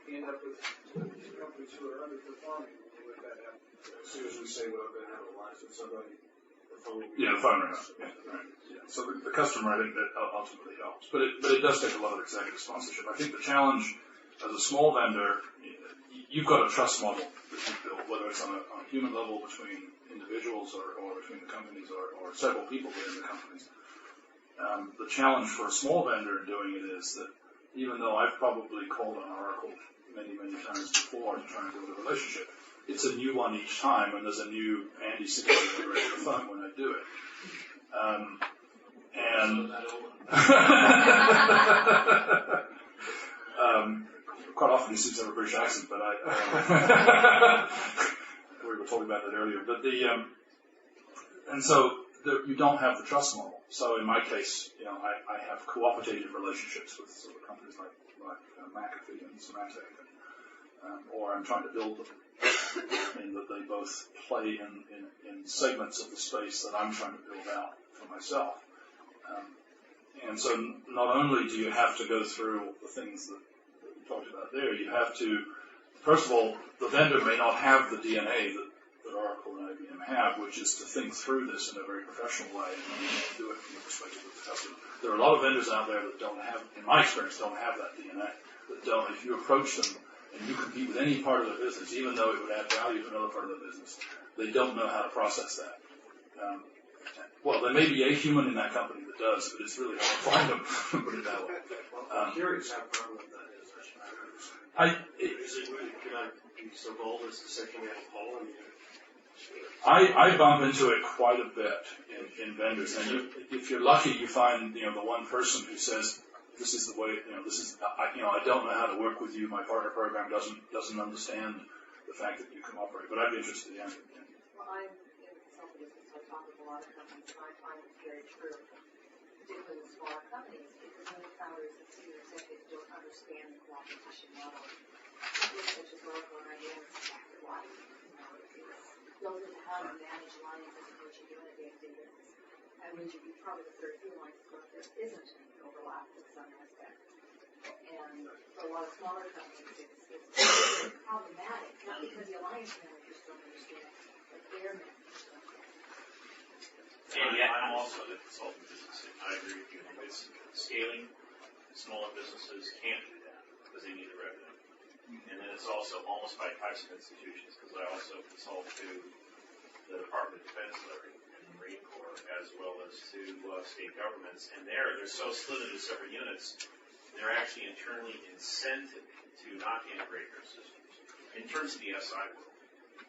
You end up with two companies who are underperforming when you let that happen. As soon as we say we're going to have a license with somebody, the phone rings. Yeah, right. Yeah. So the customer, I think, that ultimately helps. But it does take a lot of executive sponsorship. I think the challenge as a small vendor, you've got a trust model that you've built, whether it's on a human level between individuals or between the companies or several people within the companies. The challenge for a small vendor in doing it is that even though I've probably called on Oracle many, many times before to try and build a relationship, it's a new one each time, and there's a new Andy signature on the phone when I do it. Quite often he seems to have a British accent, but we were talking about that earlier. But you don't have the trust model. So in my case, I have cooperative relationships with sort of companies like McAfee and Symantec, or I'm trying to build them in that they both play in segments of the space that I'm trying to build out for myself. And so not only do you have to go through the things that we talked about there, you have to, first of all, the vendor may not have the DNA that Oracle and IBM have, which is to think through this in a very professional way and do it from the perspective of the customer. There are a lot of vendors out there that don't have, in my experience, don't have that DNA. That don't, if you approach them and you compete with any part of their business, even though it would add value to another part of their business, they don't know how to process that. Well, there may be a human in that company that does, but it's really hard to find them, put it that way. Well, I'm curious how prevalent that is. Is it really, can I be so bold as to say, can we have a poll and I bump into it quite a bit in vendors, and if you're lucky, you find the one person who says, "This is the way, I don't know how to work with you. My partner program doesn't understand the fact that you can operate." But I'd be interested in. Well, I'm in some business. I talk with a lot of companies, and I find it very true, particularly with smaller companies, because many founders and senior executives don't understand the competition model. Companies such as Oracle and IBM is exactly why. It's built into how you manage alliances and what you do in a day-to-day business. And when you be probably the third few lines, but there isn't any overlap in some aspect. And for a lot of smaller companies, it's problematic, not because the alliance managers don't understand, but their managers don't. And yet, I'm also the consultant business. I agree with you. It's scaling. Smaller businesses can't do that because they need the revenue. And then it's also almost by types of institutions, because I also consult to the Department of Defense and the Marine Corps, as well as to state governments. And they're so split into separate units, they're actually internally incented to not integrate their systems. In terms of the SI world,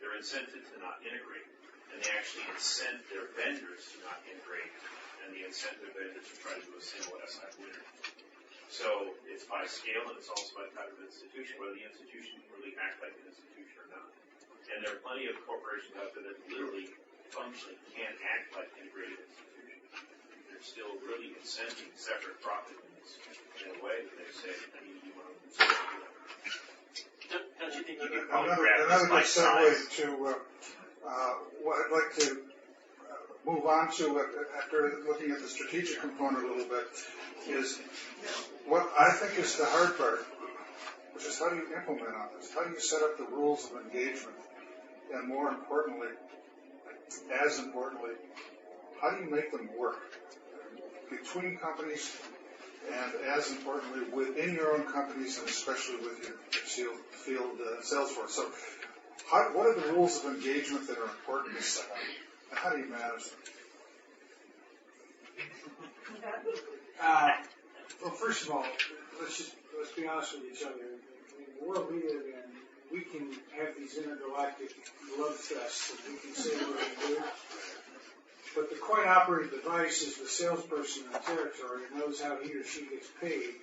they're incented to not integrate, and they actually incent their vendors to not integrate, and they incent their vendors to try to do a single SI winner. So it's by scale, and it's also by type of institution, whether the institution can really act like an institution or not. And there are plenty of corporations out there that literally functionally can't act like integrated institutions. They're still really incenting separate profit units in a way that they say, I need to do my own institution. Don't you think you can probably grab this by size? To what I'd like to move on to after looking at the strategic component a little bit is what I think is the hard part, which is how do you implement on this? How do you set up the rules of engagement? And more importantly, as importantly, how do you make them work between companies and as importantly within your own companies and especially with your field sales force? So what are the rules of engagement that are important to set up and how do you manage them? Well, first of all, let's be honest with each other. In the world we live in, we can have these intergalactic love fests and we can say what we do. But the coin-operated device is the salesperson in the territory and knows how he or she gets paid.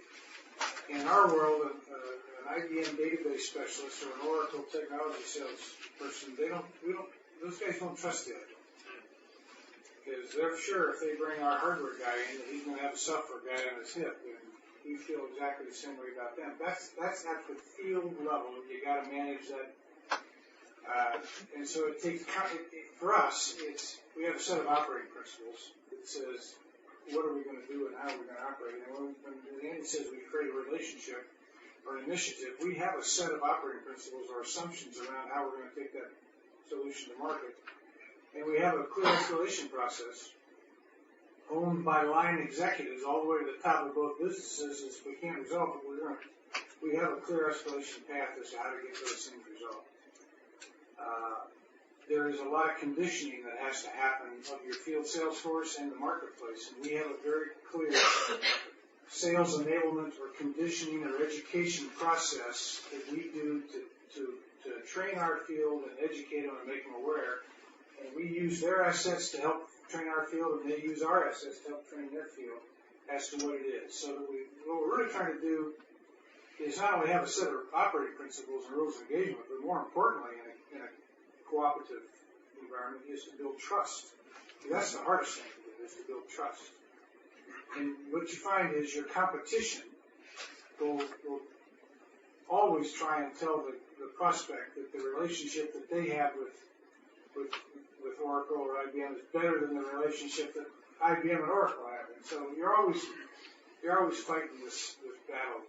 In our world, an IBM database specialist or an Oracle technology salesperson, those guys don't trust the other. Because they're sure if they bring our hardware guy in, that he's going to have a software guy on his hip, and we feel exactly the same way about them. That's at the field level. You got to manage that, and so it takes. For us, we have a set of operating principles that says what are we going to do and how we're going to operate. And when Andy says we create a relationship or an initiative, we have a set of operating principles or assumptions around how we're going to take that solution to market. And we have a clear escalation process owned by line executives all the way to the top of both businesses. If we can't resolve it, we have a clear escalation path as to how to get those things resolved. There is a lot of conditioning that has to happen of your field sales force and the marketplace. And we have a very clear sales enablement or conditioning or education process that we do to train our field and educate them and make them aware. And we use their assets to help train our field, and they use our assets to help train their field as to what it is. So that what we're really trying to do is not only have a set of operating principles and rules of engagement, but more importantly, in a cooperative environment, is to build trust. That's the hardest thing to do, is to build trust. And what you find is your competition will always try and tell the prospect that the relationship that they have with Oracle or IBM is better than the relationship that IBM and Oracle have. And so you're always fighting this battle.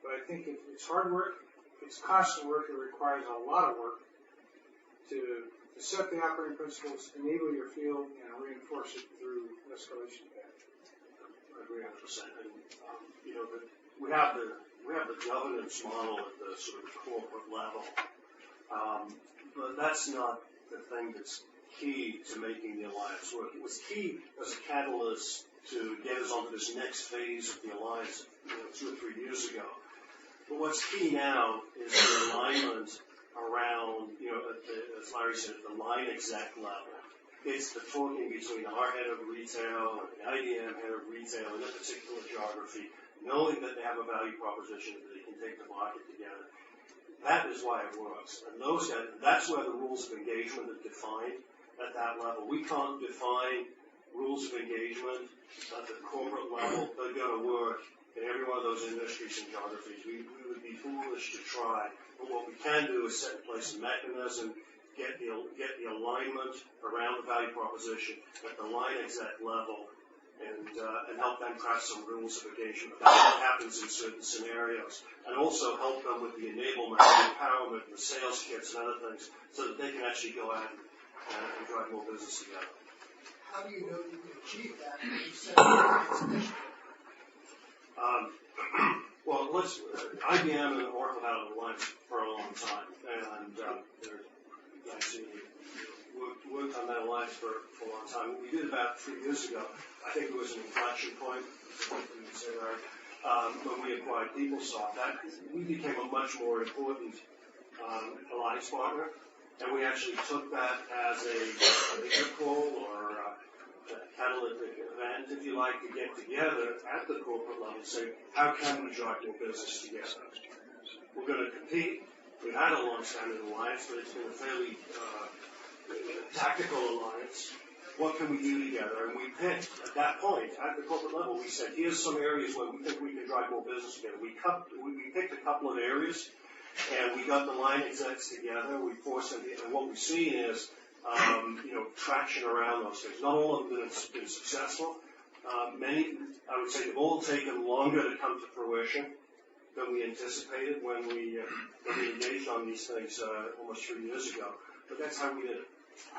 But I think it's hard work. It's constant work. It requires a lot of work to set the operating principles, enable your field, and reinforce it through escalation path. I agree 100%. And we have the governance model at the sort of corporate level, but that's not the thing that's key to making the alliance work. It was key as a catalyst to get us onto this next phase of the alliance 2 or 3 years ago. But what's key now is the alignment around, as Larry said, at the line exec level. It's the talking between our head of retail and the IBM head of retail in a particular geography, knowing that they have a value proposition that they can take to market together. That is why it works. And that's where the rules of engagement are defined at that level. We can't define rules of engagement at the corporate level. They're going to work in every one of those industries and geographies. We would be foolish to try. But what we can do is set in place a mechanism, get the alignment around the value proposition at the line exec level, and help them craft some rules of engagement about what happens in certain scenarios, and also help them with the enablement, the empowerment, the sales kits, and other things, so that they can actually go out and drive more business together. How do you know you can achieve that when you set up this initiative? Well, IBM and Oracle have been alliance for a long time, and they're actually worked on that alliance for a long time. What we did about 3 years ago, I think it was an inflection point, when we acquired PeopleSoft. We became a much more important alliance partner, and we actually took that as a call or a catalytic event, if you like, to get together at the corporate level and say, how can we drive more business together? We're going to compete. We've had a long-standing alliance, but it's been a fairly tactical alliance. What can we do together? And we picked, at that point, at the corporate level, we said, here's some areas where we think we can drive more business together. We picked a couple of areas, and we got the line execs together. We forced them, and what we've seen is, traction around those things. Not all of them have been successful. Many, I would say, they've all taken longer to come to fruition than we anticipated when we engaged on these things almost 3 years ago. But that's how we did it.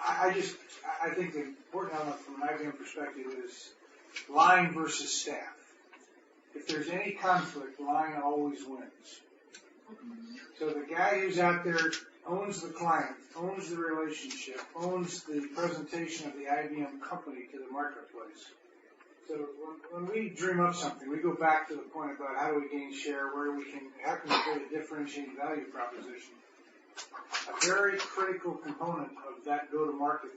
I think the important element from an IBM perspective is line versus staff. If there's any conflict, line always wins. So the guy who's out there owns the client, owns the relationship, owns the presentation of the IBM company to the marketplace. So when we dream up something, we go back to the point about how do we gain share, how can we create a differentiating value proposition. A very critical component of that go-to-market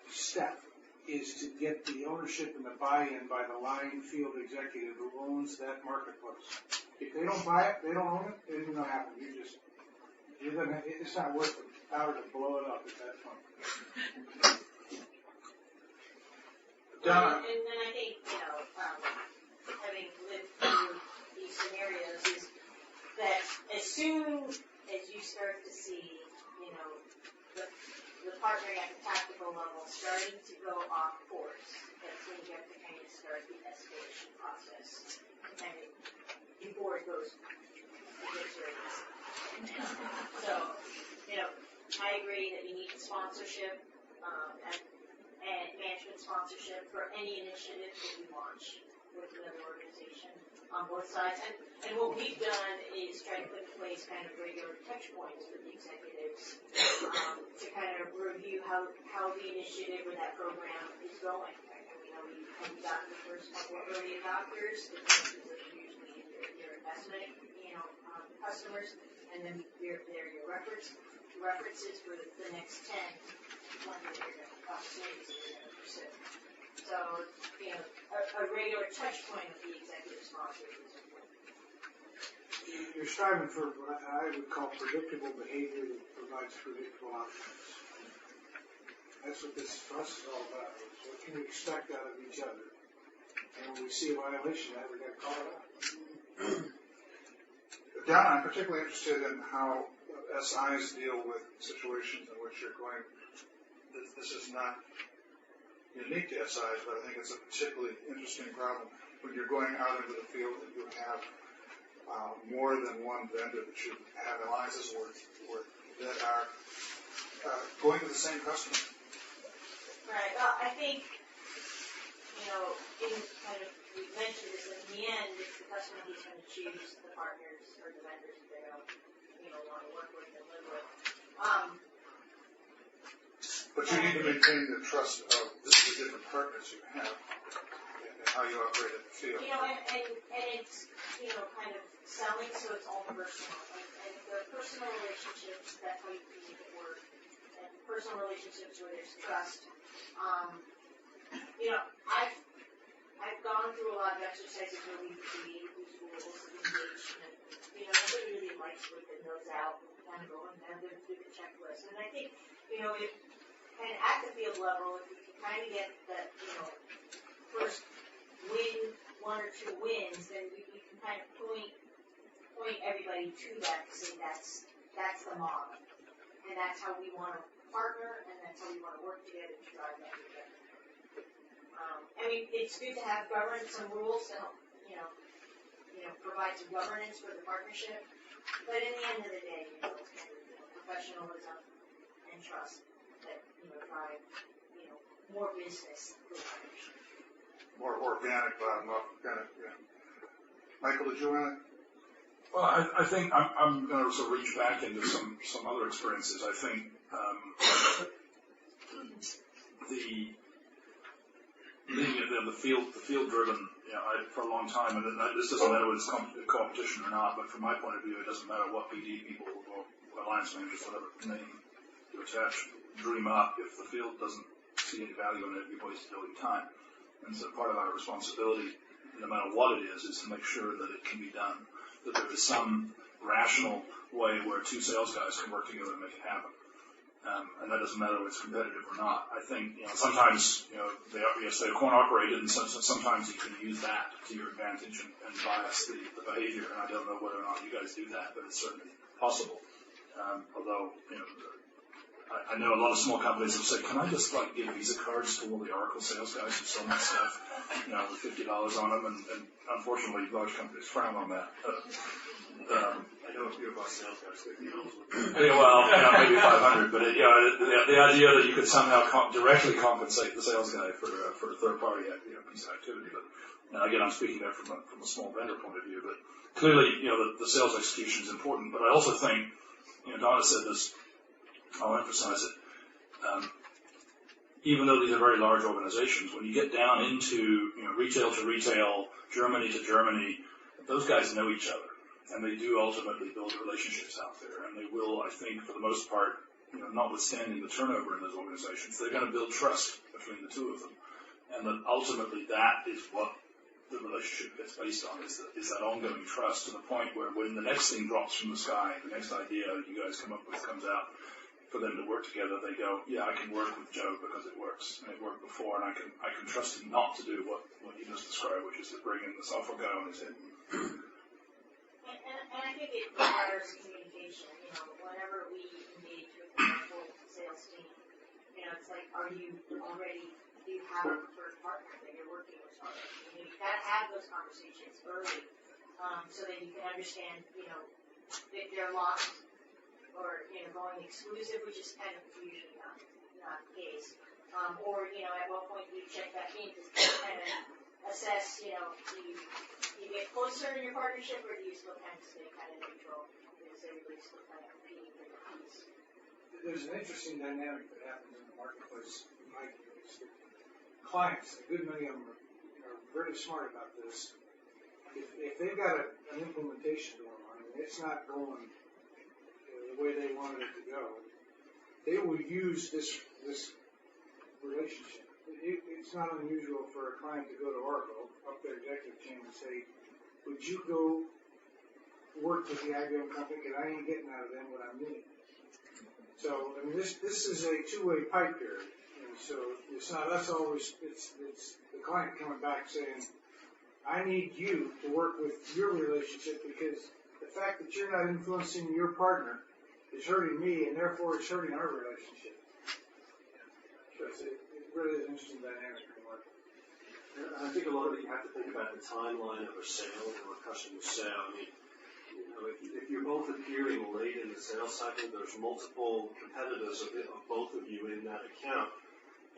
step is to get the ownership and the buy-in by the line field executive who owns that marketplace. If they don't buy it, they don't own it, it ain't going to happen. It's not worth the power to blow it up at that point. Donna. And then I think, having lived through these scenarios is that as soon as you start to see, the partnering at the tactical level starting to go off course, that's when you have to kind of start the escalation process. Before it goes, So, I agree that you need sponsorship, and management sponsorship for any initiative that you launch with another organization on both sides. And what we've done is try to put in place kind of regular touch points with the executives to kind of review how the initiative or that program is going. Have we gotten the first couple of early adopters? The chances are usually your investment, customers, and then they're your references for the next 10 opportunities that you're going to pursue. So, a regular touch point with the executive sponsors is important. You're striving for what I would call predictable behavior that provides predictable outcomes. That's what this for us is all about. What can we expect out of each other? And when we see a violation of that, we've got to call it out. Don, I'm particularly interested in how SIs deal with situations in which you're going, this is not unique to SIs, but I think it's a particularly interesting problem when you're going out into the field and you have more than one vendor that you have alliances with that are going to the same customer. Right. Well, I think, we mentioned this, in the end, it's the customer who's going to choose the partners or the vendors that they don't, want to work with and live with. But you need to maintain the trust of the different partners you have. And how you operate at the field. You know, and it's, you know, kind of selling, so it's all personal. And the personal relationships, that's how you can make it work. And personal relationships where there's trust. You know, I've gone through a lot of exercises where we create these rules of engagement. You know, nobody really likes whipping those out and kind of going down through the checklist. And I think, you know, if kind of at the field level, if we can kind of get the, you know, first win, 1 or 2 wins, then we can kind of point everybody to that to say that's the model. And that's how we want to partner, and that's how we want to work together to drive that together. I mean, it's good to have governance and rules to help, you know, provide some governance for the partnership. But in the end of the day, you know, it's kind of, you know, professionalism and trust that, you know, drive, you know, more business through partnership. More organic, bottom up, kind of, yeah. Michael, did you want to? Well, I think I'm going to sort of reach back into some other experiences. I think the field driven, you know, for a long time, and this doesn't matter whether it's competition or not, but from my point of view, it doesn't matter what BD people or alliance managers, whatever name you attach, dream up. If the field doesn't see any value in it, you're wasting time. And so part of our responsibility, no matter what it is to make sure that it can be done, that there is some rational way where 2 sales guys can work together and make it happen. And that doesn't matter whether it's competitive or not. I think, you know, sometimes, you know, they're coin operated, and sometimes you can use that to your advantage and bias the behavior. And I don't know whether or not you guys do that, but it's certainly possible. Although, you know, I know a lot of small companies have said, can I just like give Visa cards to all the Oracle sales guys who sell my stuff, you know, with $50 on them, and unfortunately large companies frown on that. I know a few of our sales guys, $50. Yeah, well, you know, maybe 500, but you know, the idea that you could somehow directly compensate the sales guy for a third party, you know, piece of activity. But again, I'm speaking there from a small vendor point of view. But clearly, you know, the sales execution is important. But I also think, you know, Donna said this. I'll emphasize it. Even though these are very large organizations, when you get down into, you know, retail to retail, Germany to Germany, those guys know each other, and they do ultimately build relationships out there, and they will, I think, for the most part, you know, notwithstanding the turnover in those organizations, they're going to build trust between the 2 of them, and that ultimately that is what the relationship gets based on, is that ongoing trust, to the point where when the next thing drops from the sky, the next idea that you guys come up with comes out, for them to work together, they go, yeah, I can work with Joe because it works, and it worked before, and I can trust him not to do what you just described, which is to bring in the software guy on his head. And I think it requires communication. You know, whenever we engage with the whole sales team, you know, it's like, do you have a preferred partner that you're working with already? You know, you've got to have those conversations early, so that you can understand, you know, if they're lost, or, you know, going exclusive, which is kind of usually not the case. Or, you know, at what point do you check back in to kind of assess, you know, do you get closer in your partnership, or do you still kind of stay kind of neutral because everybody's still kind of competing for the piece? There's an interesting dynamic that happens in the marketplace in my case. Clients, a good many of them are very smart about this. If they've got an implementation going on and it's not going the way they wanted it to go, they will use this relationship. It's not unusual for a client to go to Oracle, up their executive team, and say, would you go work with the IBM company, because I ain't getting out of them what I'm needing. So, I mean, this is a two-way pipe here. And so it's not us always, it's the client coming back saying, I need you to work with your relationship, because the fact that you're not influencing your partner is hurting me, and therefore it's hurting our relationship. So it really is an interesting dynamic in the market. I think a lot of it, you have to think about the timeline of a sale or a customer sale. I mean, you know, if you're both appearing late in the sales cycle, there's multiple competitors of both of you in that account.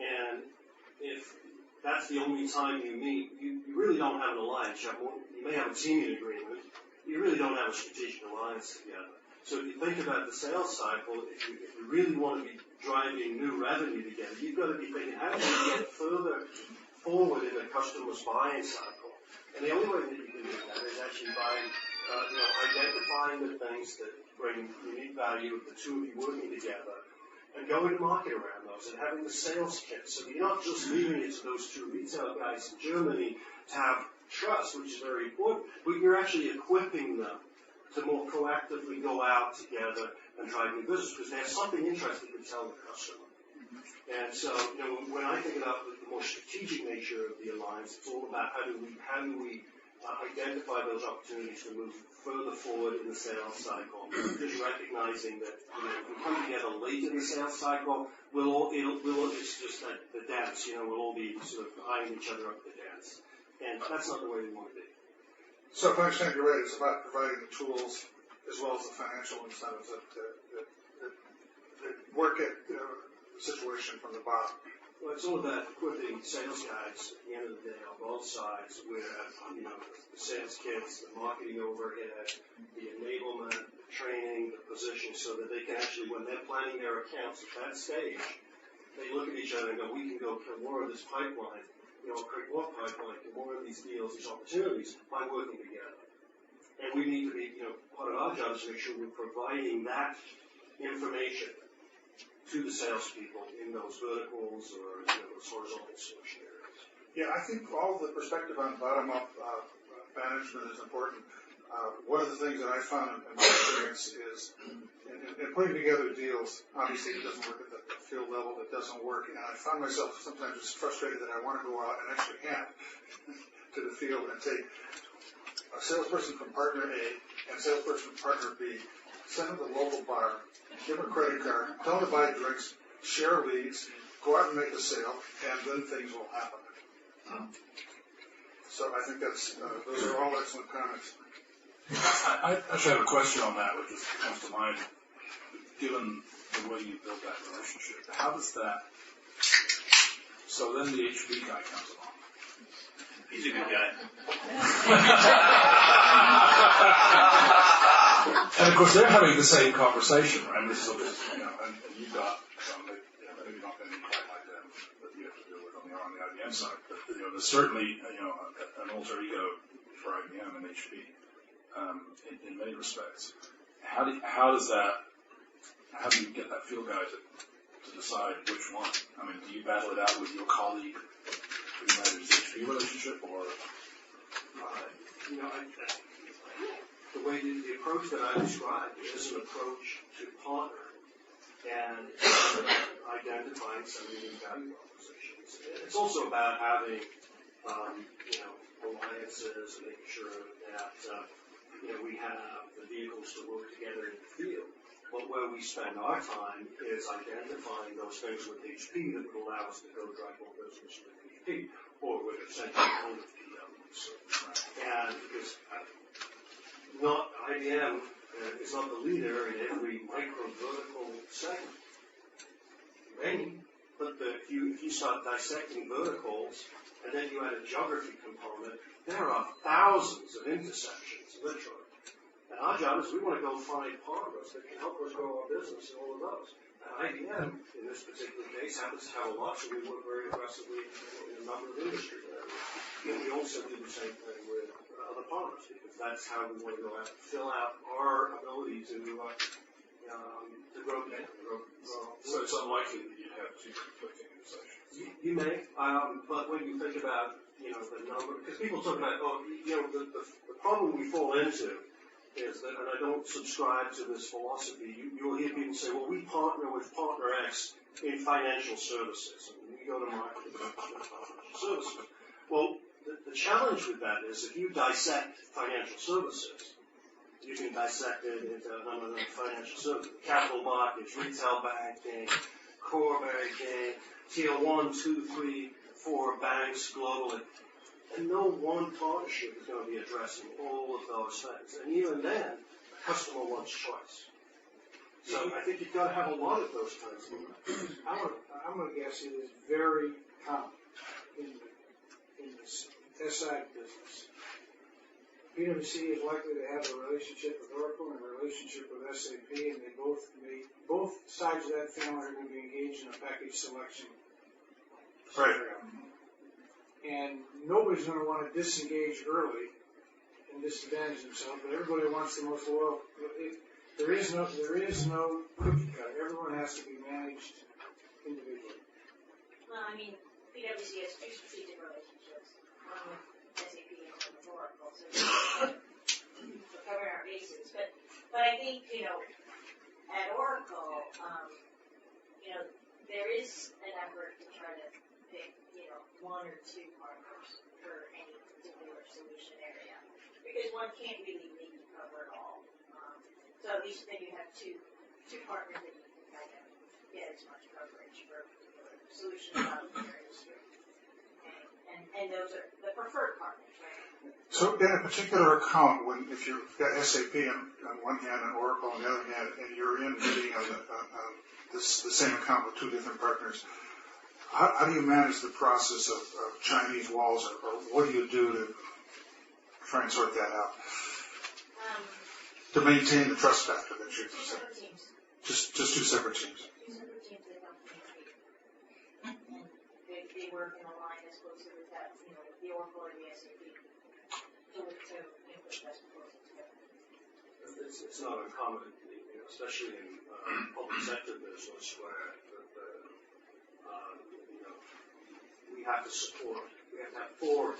And if that's the only time you meet, you really don't have an alliance. You may have a teaming agreement. You really don't have a strategic alliance together. So if you think about the sales cycle, if you really want to be driving new revenue together, you've got to be thinking, how do we get further forward in a customer's buying cycle. And the only way that you can do that is actually by, identifying the things that bring unique value of the two of you working together and going to market around those and having the sales kit. So you're not just leaving it to those two retail guys in Germany to have trust, which is very important, but you're actually equipping them to more proactively go out together and drive new business because they have something interesting to tell the customer. And so, when I think about the more strategic nature of the alliance, it's all about how do we identify those opportunities to move further forward in the sales cycle. Just recognizing that if we come together late in the sales cycle, it's just that the dance. We'll all be sort of eyeing each other up the dance, and that's not the way we want to be. So if I understand you right, it's about providing the tools as well as the financial incentives that work at the situation from the bottom. Well, it's all about equipping sales guys at the end of the day on both sides with, the sales kits, the marketing overhead, the enablement, the training, the position, so that they can actually, when they're planning their accounts at that stage, they look at each other and go, we can go kill more of this pipeline, create more pipeline, get more of these deals, these opportunities by working together. And we need to be, part of our job is to make sure we're providing that information to the salespeople in those verticals or those horizontal solution areas. Yeah, I think all the perspective on bottom-up management is important. One of the things that I found in my experience is in putting together deals, obviously it doesn't work at the field level, it doesn't work, and I found myself sometimes just frustrated that I want to go out and actually hand to the field and take a salesperson from partner A and a salesperson from partner B, send them to the local bar, give them a credit card, tell them to buy drinks, share leads, go out and make a sale, and then things will happen. So I think those are all excellent comments. I actually have a question on that, which just comes to mind. Given the way you built that relationship, how does that? So then the HP guy comes along. He's a good guy. And of course, they're having the same conversation, right? This is and you've got some that maybe not going to be quite like them that you have to deal with on the IBM side. But there's certainly an alter ego for IBM and HP in many respects. How do you get that field guy to decide which one? I mean, do you battle it out with your colleague who manages the HP relationship, or? The approach that I described is an approach to partner and identifying some unique value propositions. It's also about having, alliances and making sure that, we have the vehicles to work together in the field. But where we spend our time is identifying those things with HP that would allow us to go drive more business with HP or with essentially all of PWs. And because not IBM is not the leader in every micro vertical segment. Many, but if you start dissecting verticals and then you add a geography component, there are thousands of intersections, literally. And our job is we want to go find partners that can help us grow our business in all of those. And IBM, in this particular case, happens to have a lot, so we work very aggressively in a number of industry areas. And we also do the same thing with other partners, because that's how we want to go out and fill out our ability to grow data. So it's unlikely that you'd have two conflicting organizations. You may, but when you think about, the number, because people talk about, the problem we fall into is that, and I don't subscribe to this philosophy, you'll hear people say, well, we partner with partner X in financial services, and we go to market with financial services. Well, the challenge with that is if you dissect financial services, you can dissect it into a number of financial services, capital markets, retail banking, core banking, tier 1, 2, 3, 4 banks globally. And no one partnership is going to be addressing all of those things. And even then, the customer wants choice. So I think you've got to have a lot of those kinds of things. I'm going to guess it is very common in this SI business. PwC is likely to have a relationship with Oracle and a relationship with SAP, and they both sides of that family are going to be engaged in a package selection scenario. And nobody's going to want to disengage early and disadvantage themselves, but everybody wants the most loyal. There is no cookie cutter. Everyone has to be managed individually. Well, I mean, PwC has two strategic relationships, one with SAP and one with Oracle, so we're covering our bases. But I think, at Oracle, there is an effort to try to pick, one or two partners for any particular solution area, because one can't really maybe cover it all. So at least then you have two partners that you can kind of get as much coverage for a particular solution out of your industry. And those are the preferred partners, right? So in a particular account, if you've got SAP on one hand and Oracle on the other hand, and you're in bidding on the same account with two different partners, how do you manage the process of Chinese walls, or what do you do to try and sort that out? To maintain the trust factor that you're Two separate teams. just two separate teams. Two separate teams that come from the and they work in a line as closely with that, the Oracle or the SAP to input best proposals together. It's not uncommon, especially in public sector business where we have to support. We have to have four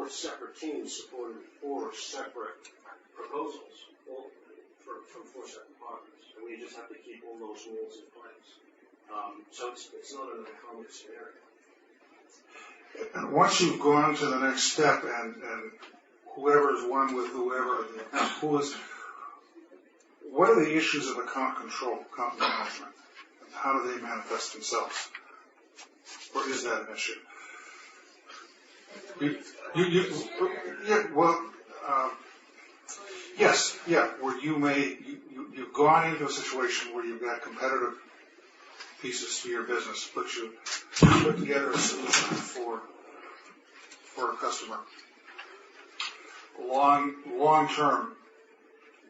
separate teams supporting four separate proposals from four separate partners, and we just have to keep all those rules in place. So it's not an uncommon scenario. And once you've gone to the next step, and whoever's won with whoever, what are the issues of account control, account management? How do they manifest themselves? Or is that an issue? Where you've gone into a situation where you've got competitive pieces to your business, but you put together a solution for a customer. Long term,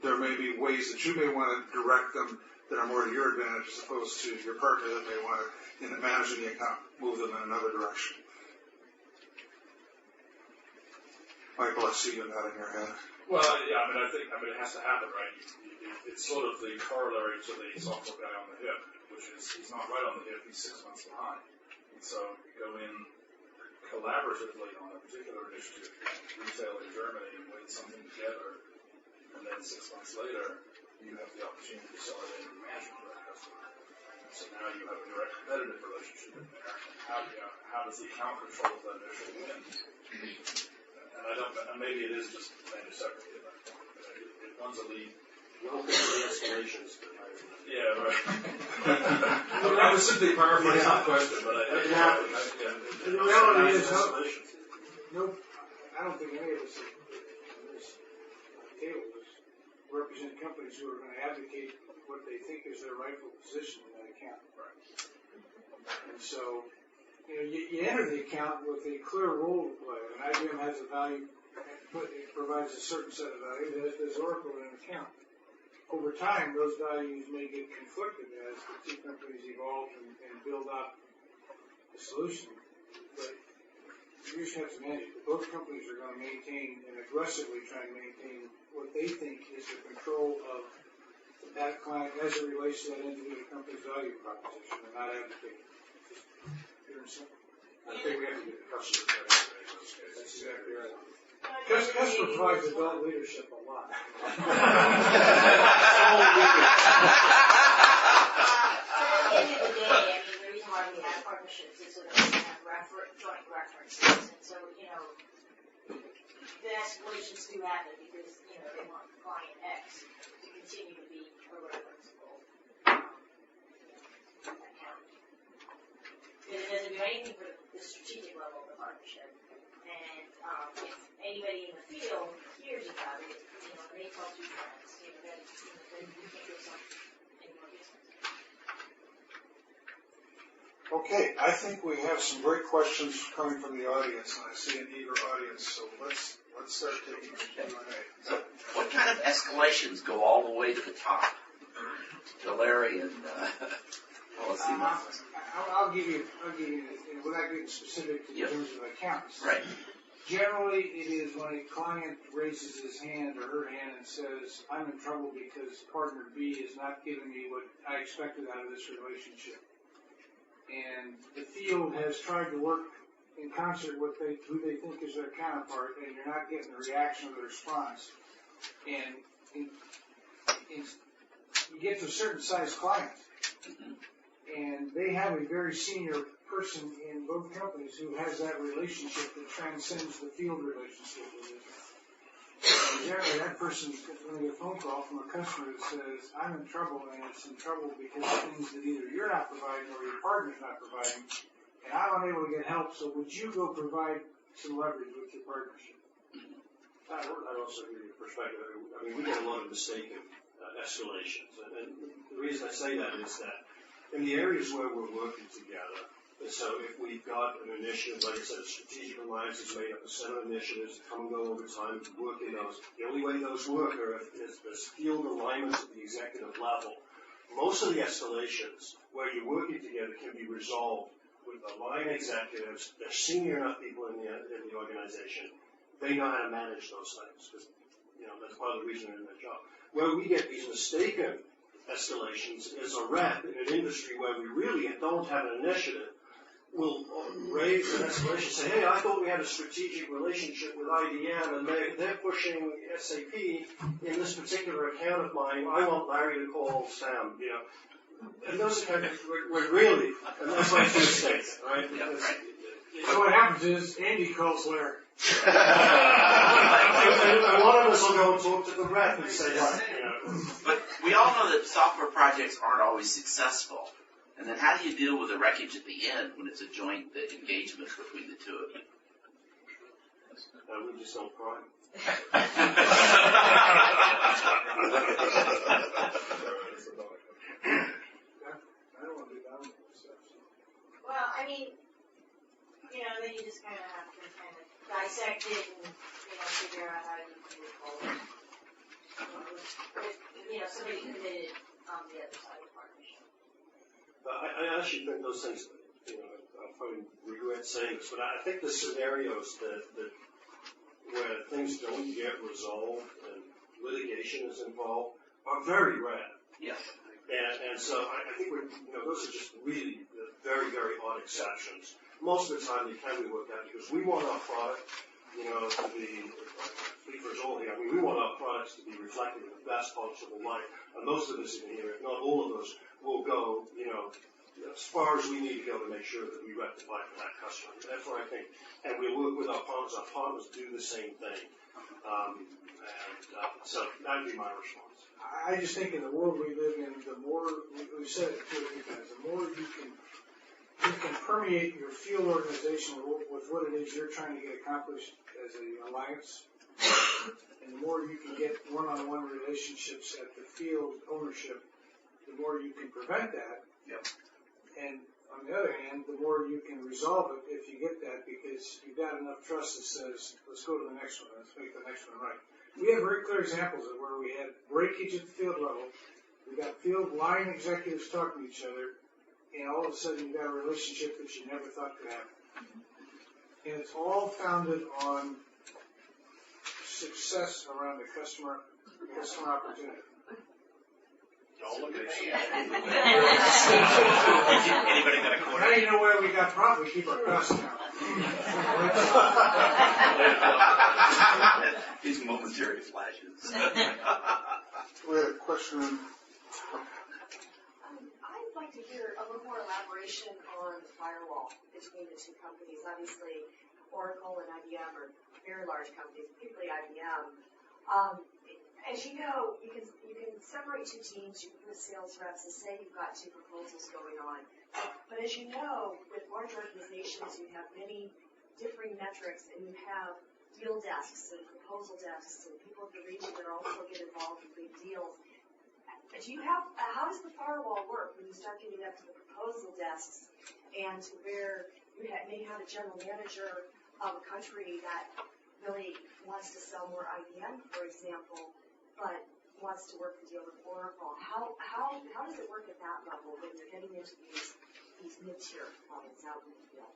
there may be ways that you may want to direct them that are more to your advantage as opposed to your partner that may want to, in managing the account, move them in another direction. Michael, I see you nodding your head. Well, yeah, I think it has to happen, right? It's sort of the corollary to the software guy on the hip, which is he's not right on the hip, he's 6 months behind. And so you go in collaboratively on a particular initiative, retail in Germany, and put something together, and then 6 months later, you have the opportunity to sell it in management for that customer. So now you have a direct competitive relationship in there. How does the account control that initial win? And maybe it is just managed separately at that point, but it runs a lead. Welcome to the escalations. Yeah, right. I was simply paraphrasing the question, but it happens. The reality is, I don't think any of us on this table represent companies who are going to advocate what they think is their rightful position in that account. Right. And so, you enter the account with a clear role to play, and IBM has a value, it provides a certain set of values, as does Oracle in an account. Over time, those values may get conflicted as the two companies evolve and build up the solution, but you just have to manage it. Both companies are going to maintain and aggressively try and maintain what they think is the control of that client as it relates to that individual company's value proposition and not advocate. Pure and simple. I think we have to get the customer better in those cases. That's exactly right. Customer provides adult leadership a lot. At the end of the day, the reason why we have partnerships is so that we can have joint references, and so, the escalations do happen because, they want client X to continue to be a referenceable account. But it doesn't do anything for the strategic level of the partnership. And if anybody in the field hears about it, they tell two friends, then we can't do something any more business. Okay, I think we have some great questions coming from the audience, and I see an eager audience, so let's start taking some Q&A. So what kind of escalations go all the way to the top? To Larry and, let's see. I'll give you, without getting specific in terms of accounts. Right. Generally, it is when a client raises his hand or her hand and says, I'm in trouble because partner B is not giving me what I expected out of this relationship. And the field has tried to work in concert with who they think is their counterpart, and you're not getting the reaction or the response. And you get to a certain size client, and they have a very senior person in both companies who has that relationship that transcends the field relationship with it. And generally, that person's going to get a phone call from a customer that says, I'm in trouble, and it's in trouble because of things that either you're not providing or your partner's not providing, and I'm unable to get help, so would you go provide some leverage with your partnership? I'd also give you a perspective. I mean, we get a lot of mistaken escalations. And the reason I say that is that in the areas where we're working together, so if we've got an initiative, like I said, a strategic alliance is made up of 7 initiatives that come and go over time to work in those. The only way those work is there's field alignments at the executive level. Most of the escalations where you're working together can be resolved with the line executives. They're senior enough people in the organization. They know how to manage those things because, that's part of the reason they're in their job. Where we get these mistaken escalations is a rep in an industry where we really don't have an initiative will raise an escalation, say, hey, I thought we had a strategic relationship with IBM and they're pushing SAP in this particular account of mine. I want Larry to call Sam, And those are kind of, we're really, and that's why it's mistakes, right? Because, So what happens is Andy calls Larry. and one of us will go and talk to the rep and say, But we all know that software projects aren't always successful. And then how do you deal with the wreckage at the end when it's a joint engagement between the two of you? We just don't cry. I don't want to do that stuff. Well, I mean, then you just kind of have to kind of dissect it and, figure out how you move forward. Somebody committed on the other side of the partnership. I actually think those things, I probably regret saying this, but I think the scenarios that where things don't get resolved and litigation is involved are very rare. Yes. And so I think those are just really very, very odd exceptions. Most of the time they can be worked out because we want our product, to be, speak for us all here, we want our products to be reflected in the best possible light. And most of us in here, if not all of us, will go, as far as we need to go to make sure that we rectify for that customer. That's what I think. And we work with our partners. Our partners do the same thing. So that would be my response. I just think in the world we live in, the more, we've said it too many times, the more you can permeate your field organization with what it is you're trying to get accomplished as an alliance, and the more you can get one-on-one relationships at the field ownership, the more you can prevent that. Yep. And on the other hand, the more you can resolve it if you get that, because you've got enough trust that says, let's go to the next one, let's make the next one right. We have very clear examples of where we had breakage at the field level. We got field line executives talking to each other, and all of a sudden you've got a relationship that you never thought could happen. And it's all founded on success around the customer opportunity. Don't look at me. Anybody got a quarter? Now you know where we got problems. We keep our costs down. These momentary flashes. We had a question. I'd like to hear a little more elaboration on the firewall between the two companies. Obviously, Oracle and IBM are very large companies, particularly IBM. As you know, you can separate two teams, you can put sales reps and say you've got 2 proposals going on. But as you know, with large organizations, you have many differing metrics, and you have deal desks and proposal desks and people at the region that also get involved in big deals. How does the firewall work when you start getting up to the proposal desks and to where you may have a general manager of a country that really wants to sell more IBM, for example, but wants to work the deal with Oracle, how does it work at that level when you're getting into these mid-tier products out in the field?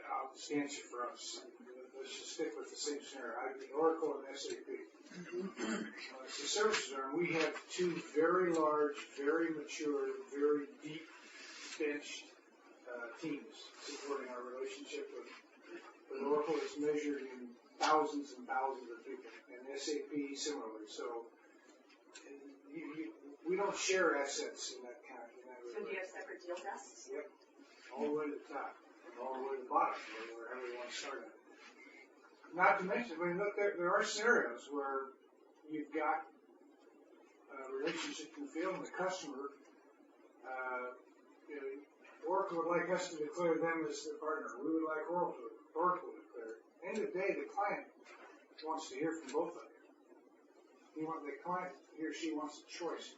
I'll just answer for us. Let's just stick with the same scenario. Oracle and SAP. As a services arm, we have two very large, very mature, very deep benched teams supporting our relationship with Oracle is measured in thousands and thousands of people, and SAP similarly. So we don't share assets in that kind of So do you have separate deal desks? Yep, all the way to the top, and all the way to the bottom, wherever you want to start at. Not to mention, I mean, look, there are scenarios where you've got a relationship in the field and the customer, Oracle would like us to declare them as their partner. We would like Oracle to declare. At the end of the day, the client wants to hear from both of you. The client, he or she wants a choice.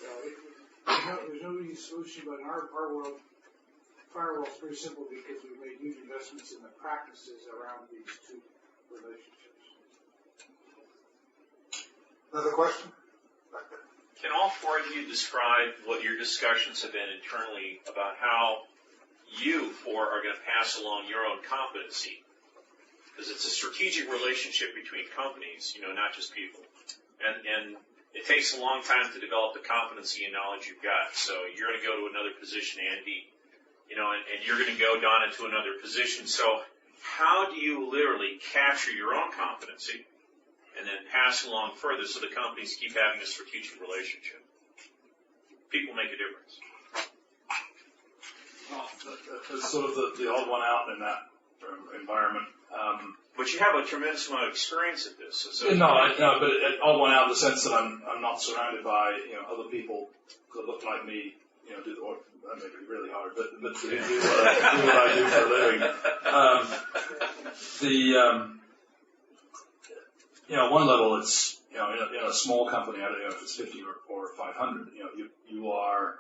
So there's no easy solution, but in our world, firewall is pretty simple because we've made huge investments in the practices around these two relationships. Another question? Can all four of you describe what your discussions have been internally about how you four are going to pass along your own competency? Because it's a strategic relationship between companies, not just people. And it takes a long time to develop the competency and knowledge you've got. So you're going to go to another position, Andy, and you're going to go, Donna, to another position. So how do you literally capture your own competency and then pass it along further so the companies keep having a strategic relationship? People make a difference. Well, it's sort of the odd one out in that environment. But you have a tremendous amount of experience at this. So No, but odd one out in the sense that I'm not surrounded by other people that look like me. Do the work. That may be really hard, but do what I do for a living. One level, it's in a small company. I don't know if it's 50 or 500. You are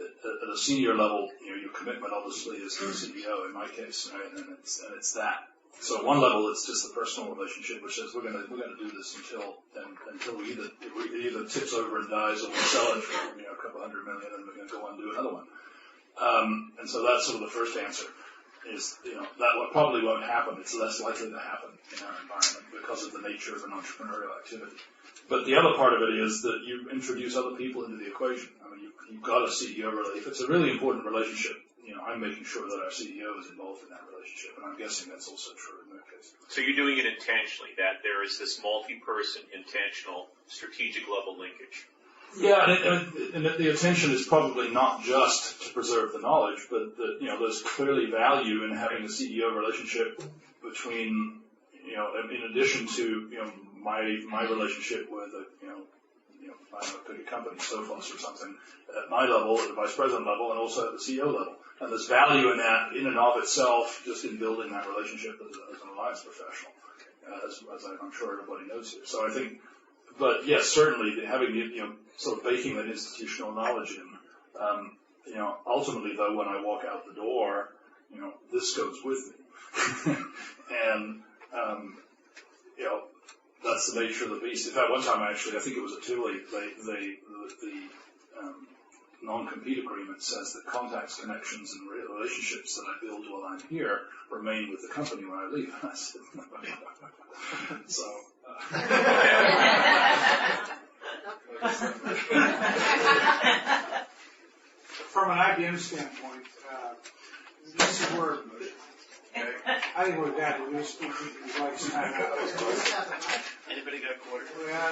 at a senior level. Your commitment obviously is to the CEO in my case, right? And it's that. So at one level, it's just the personal relationship, which says we're going to do this until it either tips over and dies, or we sell it for a couple $100 million, and we're going to go on and do another one. And so that's sort of the first answer. Is that probably won't happen. It's less likely to happen in our environment because of the nature of an entrepreneurial activity. But the other part of it is that you introduce other people into the equation. I mean, you've got a CEO relationship. If it's a really important relationship, I'm making sure that our CEO is involved in that relationship, and I'm guessing that's also true in that case. So you're doing it intentionally, that there is this multi-person, intentional, strategic level linkage. Yeah, and the attention is probably not just to preserve the knowledge, but that there's clearly value in having a CEO relationship between in addition to my relationship with I don't know, pick a company, Sophos or something, at my level, at the vice president level, and also at the CEO level. And there's value in that in and of itself, just in building that relationship as an alliance professional, as I'm sure everybody knows here. So I think, but yes, certainly having sort of baking that institutional knowledge in. Ultimately, though, when I walk out the door, this goes with me, and that's the nature of the beast. In fact, one time I think it was at Thule, the non-compete agreement says that contacts, connections, and relationships that I build while I'm here remain with the company when I leave. And I said, so. From an IBM standpoint, this is where I think we're that. We're just keeping his life's time out. Anybody got a quarter? Yeah,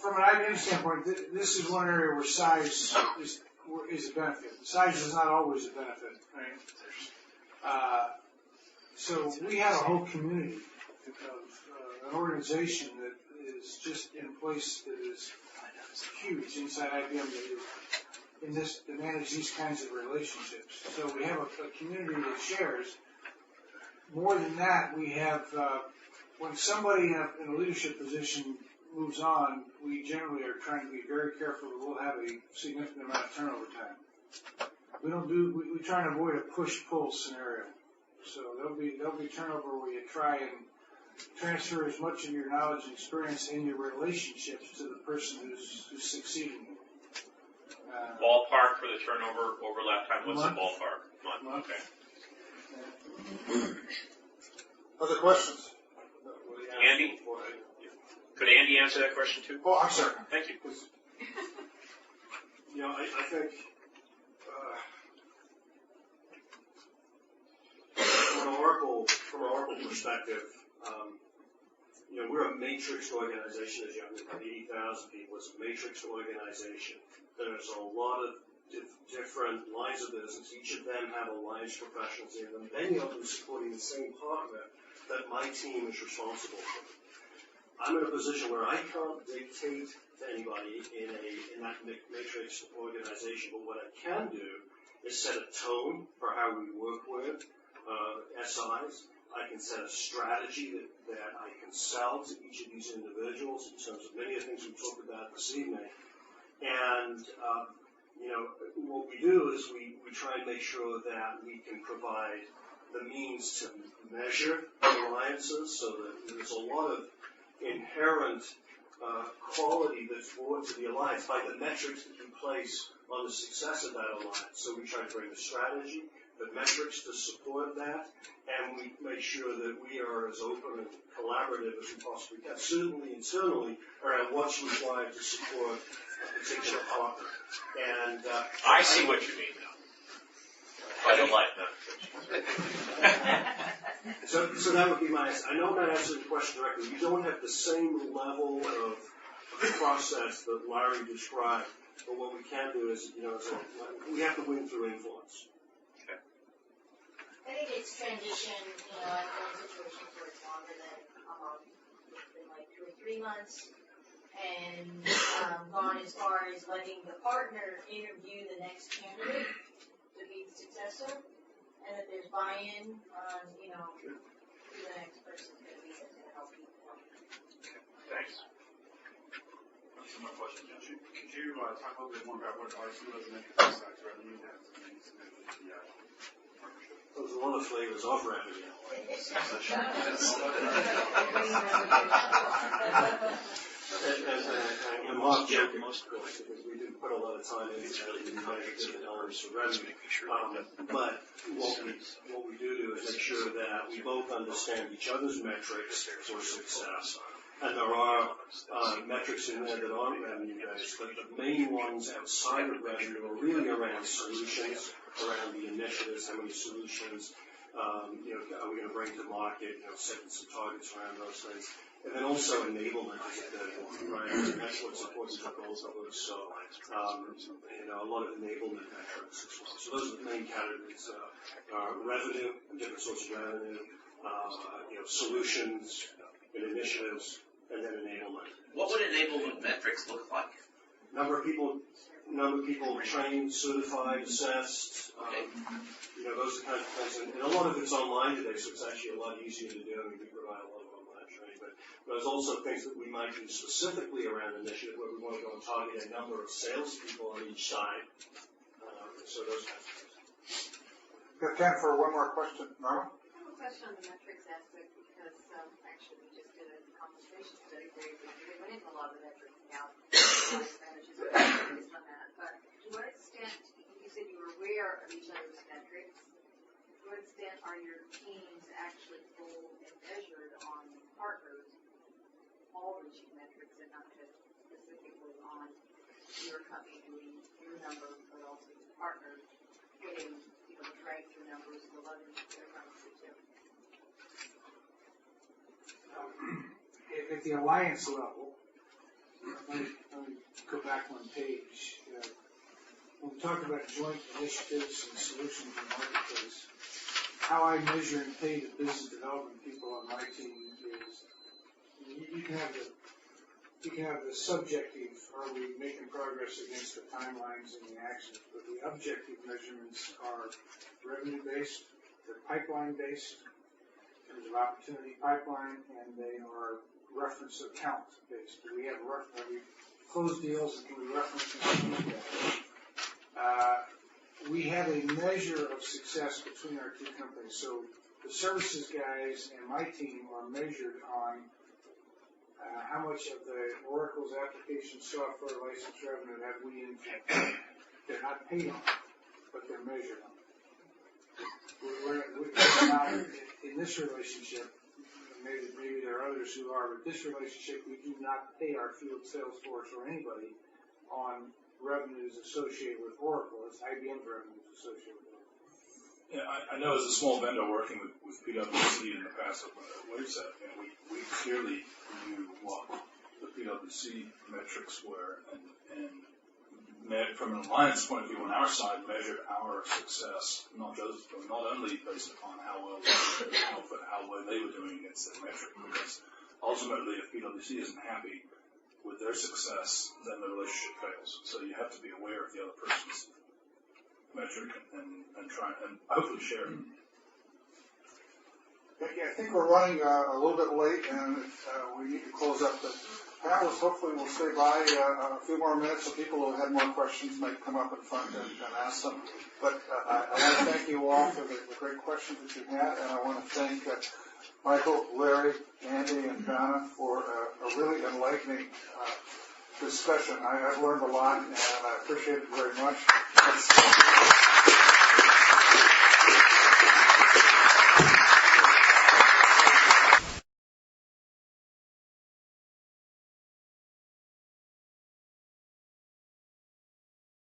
from an IBM standpoint, this is one area where size is a benefit. Size is not always a benefit, right? So we have a whole community of an organization that is just in place that is huge inside IBM to manage these kinds of relationships. So we have a community that shares. More than that, we have when somebody in a leadership position moves on, we generally are trying to be very careful that we'll have a significant amount of turnover time. We try and avoid a push-pull scenario. So there'll be turnover where you try and transfer as much of your knowledge and experience in your relationships to the person who's succeeding you. Ballpark for the turnover overlap time, what's the Month. ballpark? Month, okay. Other questions? Andy? Could Andy answer that question too? Oh, I'm sorry. Thank you. You know, I think from an Oracle perspective, you know, we're a matrix organization, as you know, we've got 80,000 people. It's a matrix organization. There's a lot of different lines of business. Each of them have alliance professionals in them. Many of them supporting the same partner that my team is responsible for. I'm in a position where I can't dictate to anybody in that matrix organization, but what I can do is set a tone for how we work with SIs. I can set a strategy that I can sell to each of these individuals in terms of many of the things we talked about this evening. And, you know, what we do is we try and make sure that we can provide the means to measure alliances so that there's a lot of inherent quality that's brought to the alliance by the metrics that you place on the success of that alliance. So we try to bring the strategy, the metrics to support that, and we make sure that we are as open and collaborative as we possibly can, certainly internally, around what's required to support a particular partner. And I see what you mean now. I don't like that. So that would be my answer. I know I'm not answering the question directly. We don't have the same level of process that Larry described, but what we can do is, you know, we have to win through influence. I think it's transition, you know, I've been in situations where it's longer than a month. It's been like 2 or 3 months. And gone as far as letting the partner interview the next candidate to be the successor. And that there's buy-in on, you know, who the next person's going to be that's going to help people. Thanks. Some more questions. Could you talk a little bit more about what are some of those metrics besides revenue that means the partnership? There's a lot of flavors of revenue. And Mark joking most of it because we do put a lot of time into different dollars for revenue. But what we do is make sure that we both understand each other's metrics for success. And there are metrics in there that aren't revenue-based, but the main ones outside of revenue are really around solutions, around the initiatives, how many solutions, you know, are we going to bring to market, you know, setting some targets around those things. And then also enablement is a big one, right? And that's what's important to both of us. So, you know, a lot of enablement metrics as well. So those are the main categories, revenue, different sorts of revenue, you know, solutions and initiatives, and then enablement. What would enablement metrics look like? Number of people trained, certified, assessed, you know, those kinds of things. And a lot of it's online today, so it's actually a lot easier to do. I mean, we provide a lot of online training, but there's also things that we might do specifically around an initiative where we want to go and target a number of salespeople on each side. So those kinds of things. Got time for one more question. Norma? I have a question on the metrics aspect because actually we just did a compensation study where we went into a lot of the metrics now. Managers are focused on that. But to what extent, you said you were aware of each other's metrics, to what extent are your teams actually goal and measured on partners all reaching metrics and not just specifically on your company doing your number, but also your partners getting, you know, the breakthrough numbers and the leverage their numbers too? At the alliance level, let me go back one page. When we talk about joint initiatives and solutions in the marketplace, how I measure and pay the business development people on my team is you can have the subjective, are we making progress against the timelines and the actions, but the objective measurements are revenue-based, they're pipeline-based, in terms of opportunity pipeline, and they are reference account-based. Do we have we close deals and can we reference them? We have a measure of success between our two companies. So the services guys and my team are measured on how much of the Oracle's application software license revenue have we influenced. They're not paid on it, but they're measured on it. We're not, in this relationship, maybe there are others who are, but this relationship, we do not pay our field sales force or anybody on revenues associated with Oracle. It's IBM's revenues associated with Oracle. Yeah, I know as a small vendor working with PwC in the past, wait a second, we clearly knew what the PwC metrics were, and from an alliance point of view on our side, measured our success, not only based upon how well they were doing against that metric, because ultimately if PwC isn't happy with their success, then the relationship fails. So you have to be aware of the other person's metric and try and hopefully share it. Okay, I think we're running a little bit late, and we need to close up. The panelists hopefully will stay by a few more minutes, so people who had more questions might come up in front and ask them. But I want to thank you all for the great questions that you had, and I want to thank Michael, Larry, Andy, and Donna for a really enlightening discussion. I've learned a lot, and I appreciate it very much.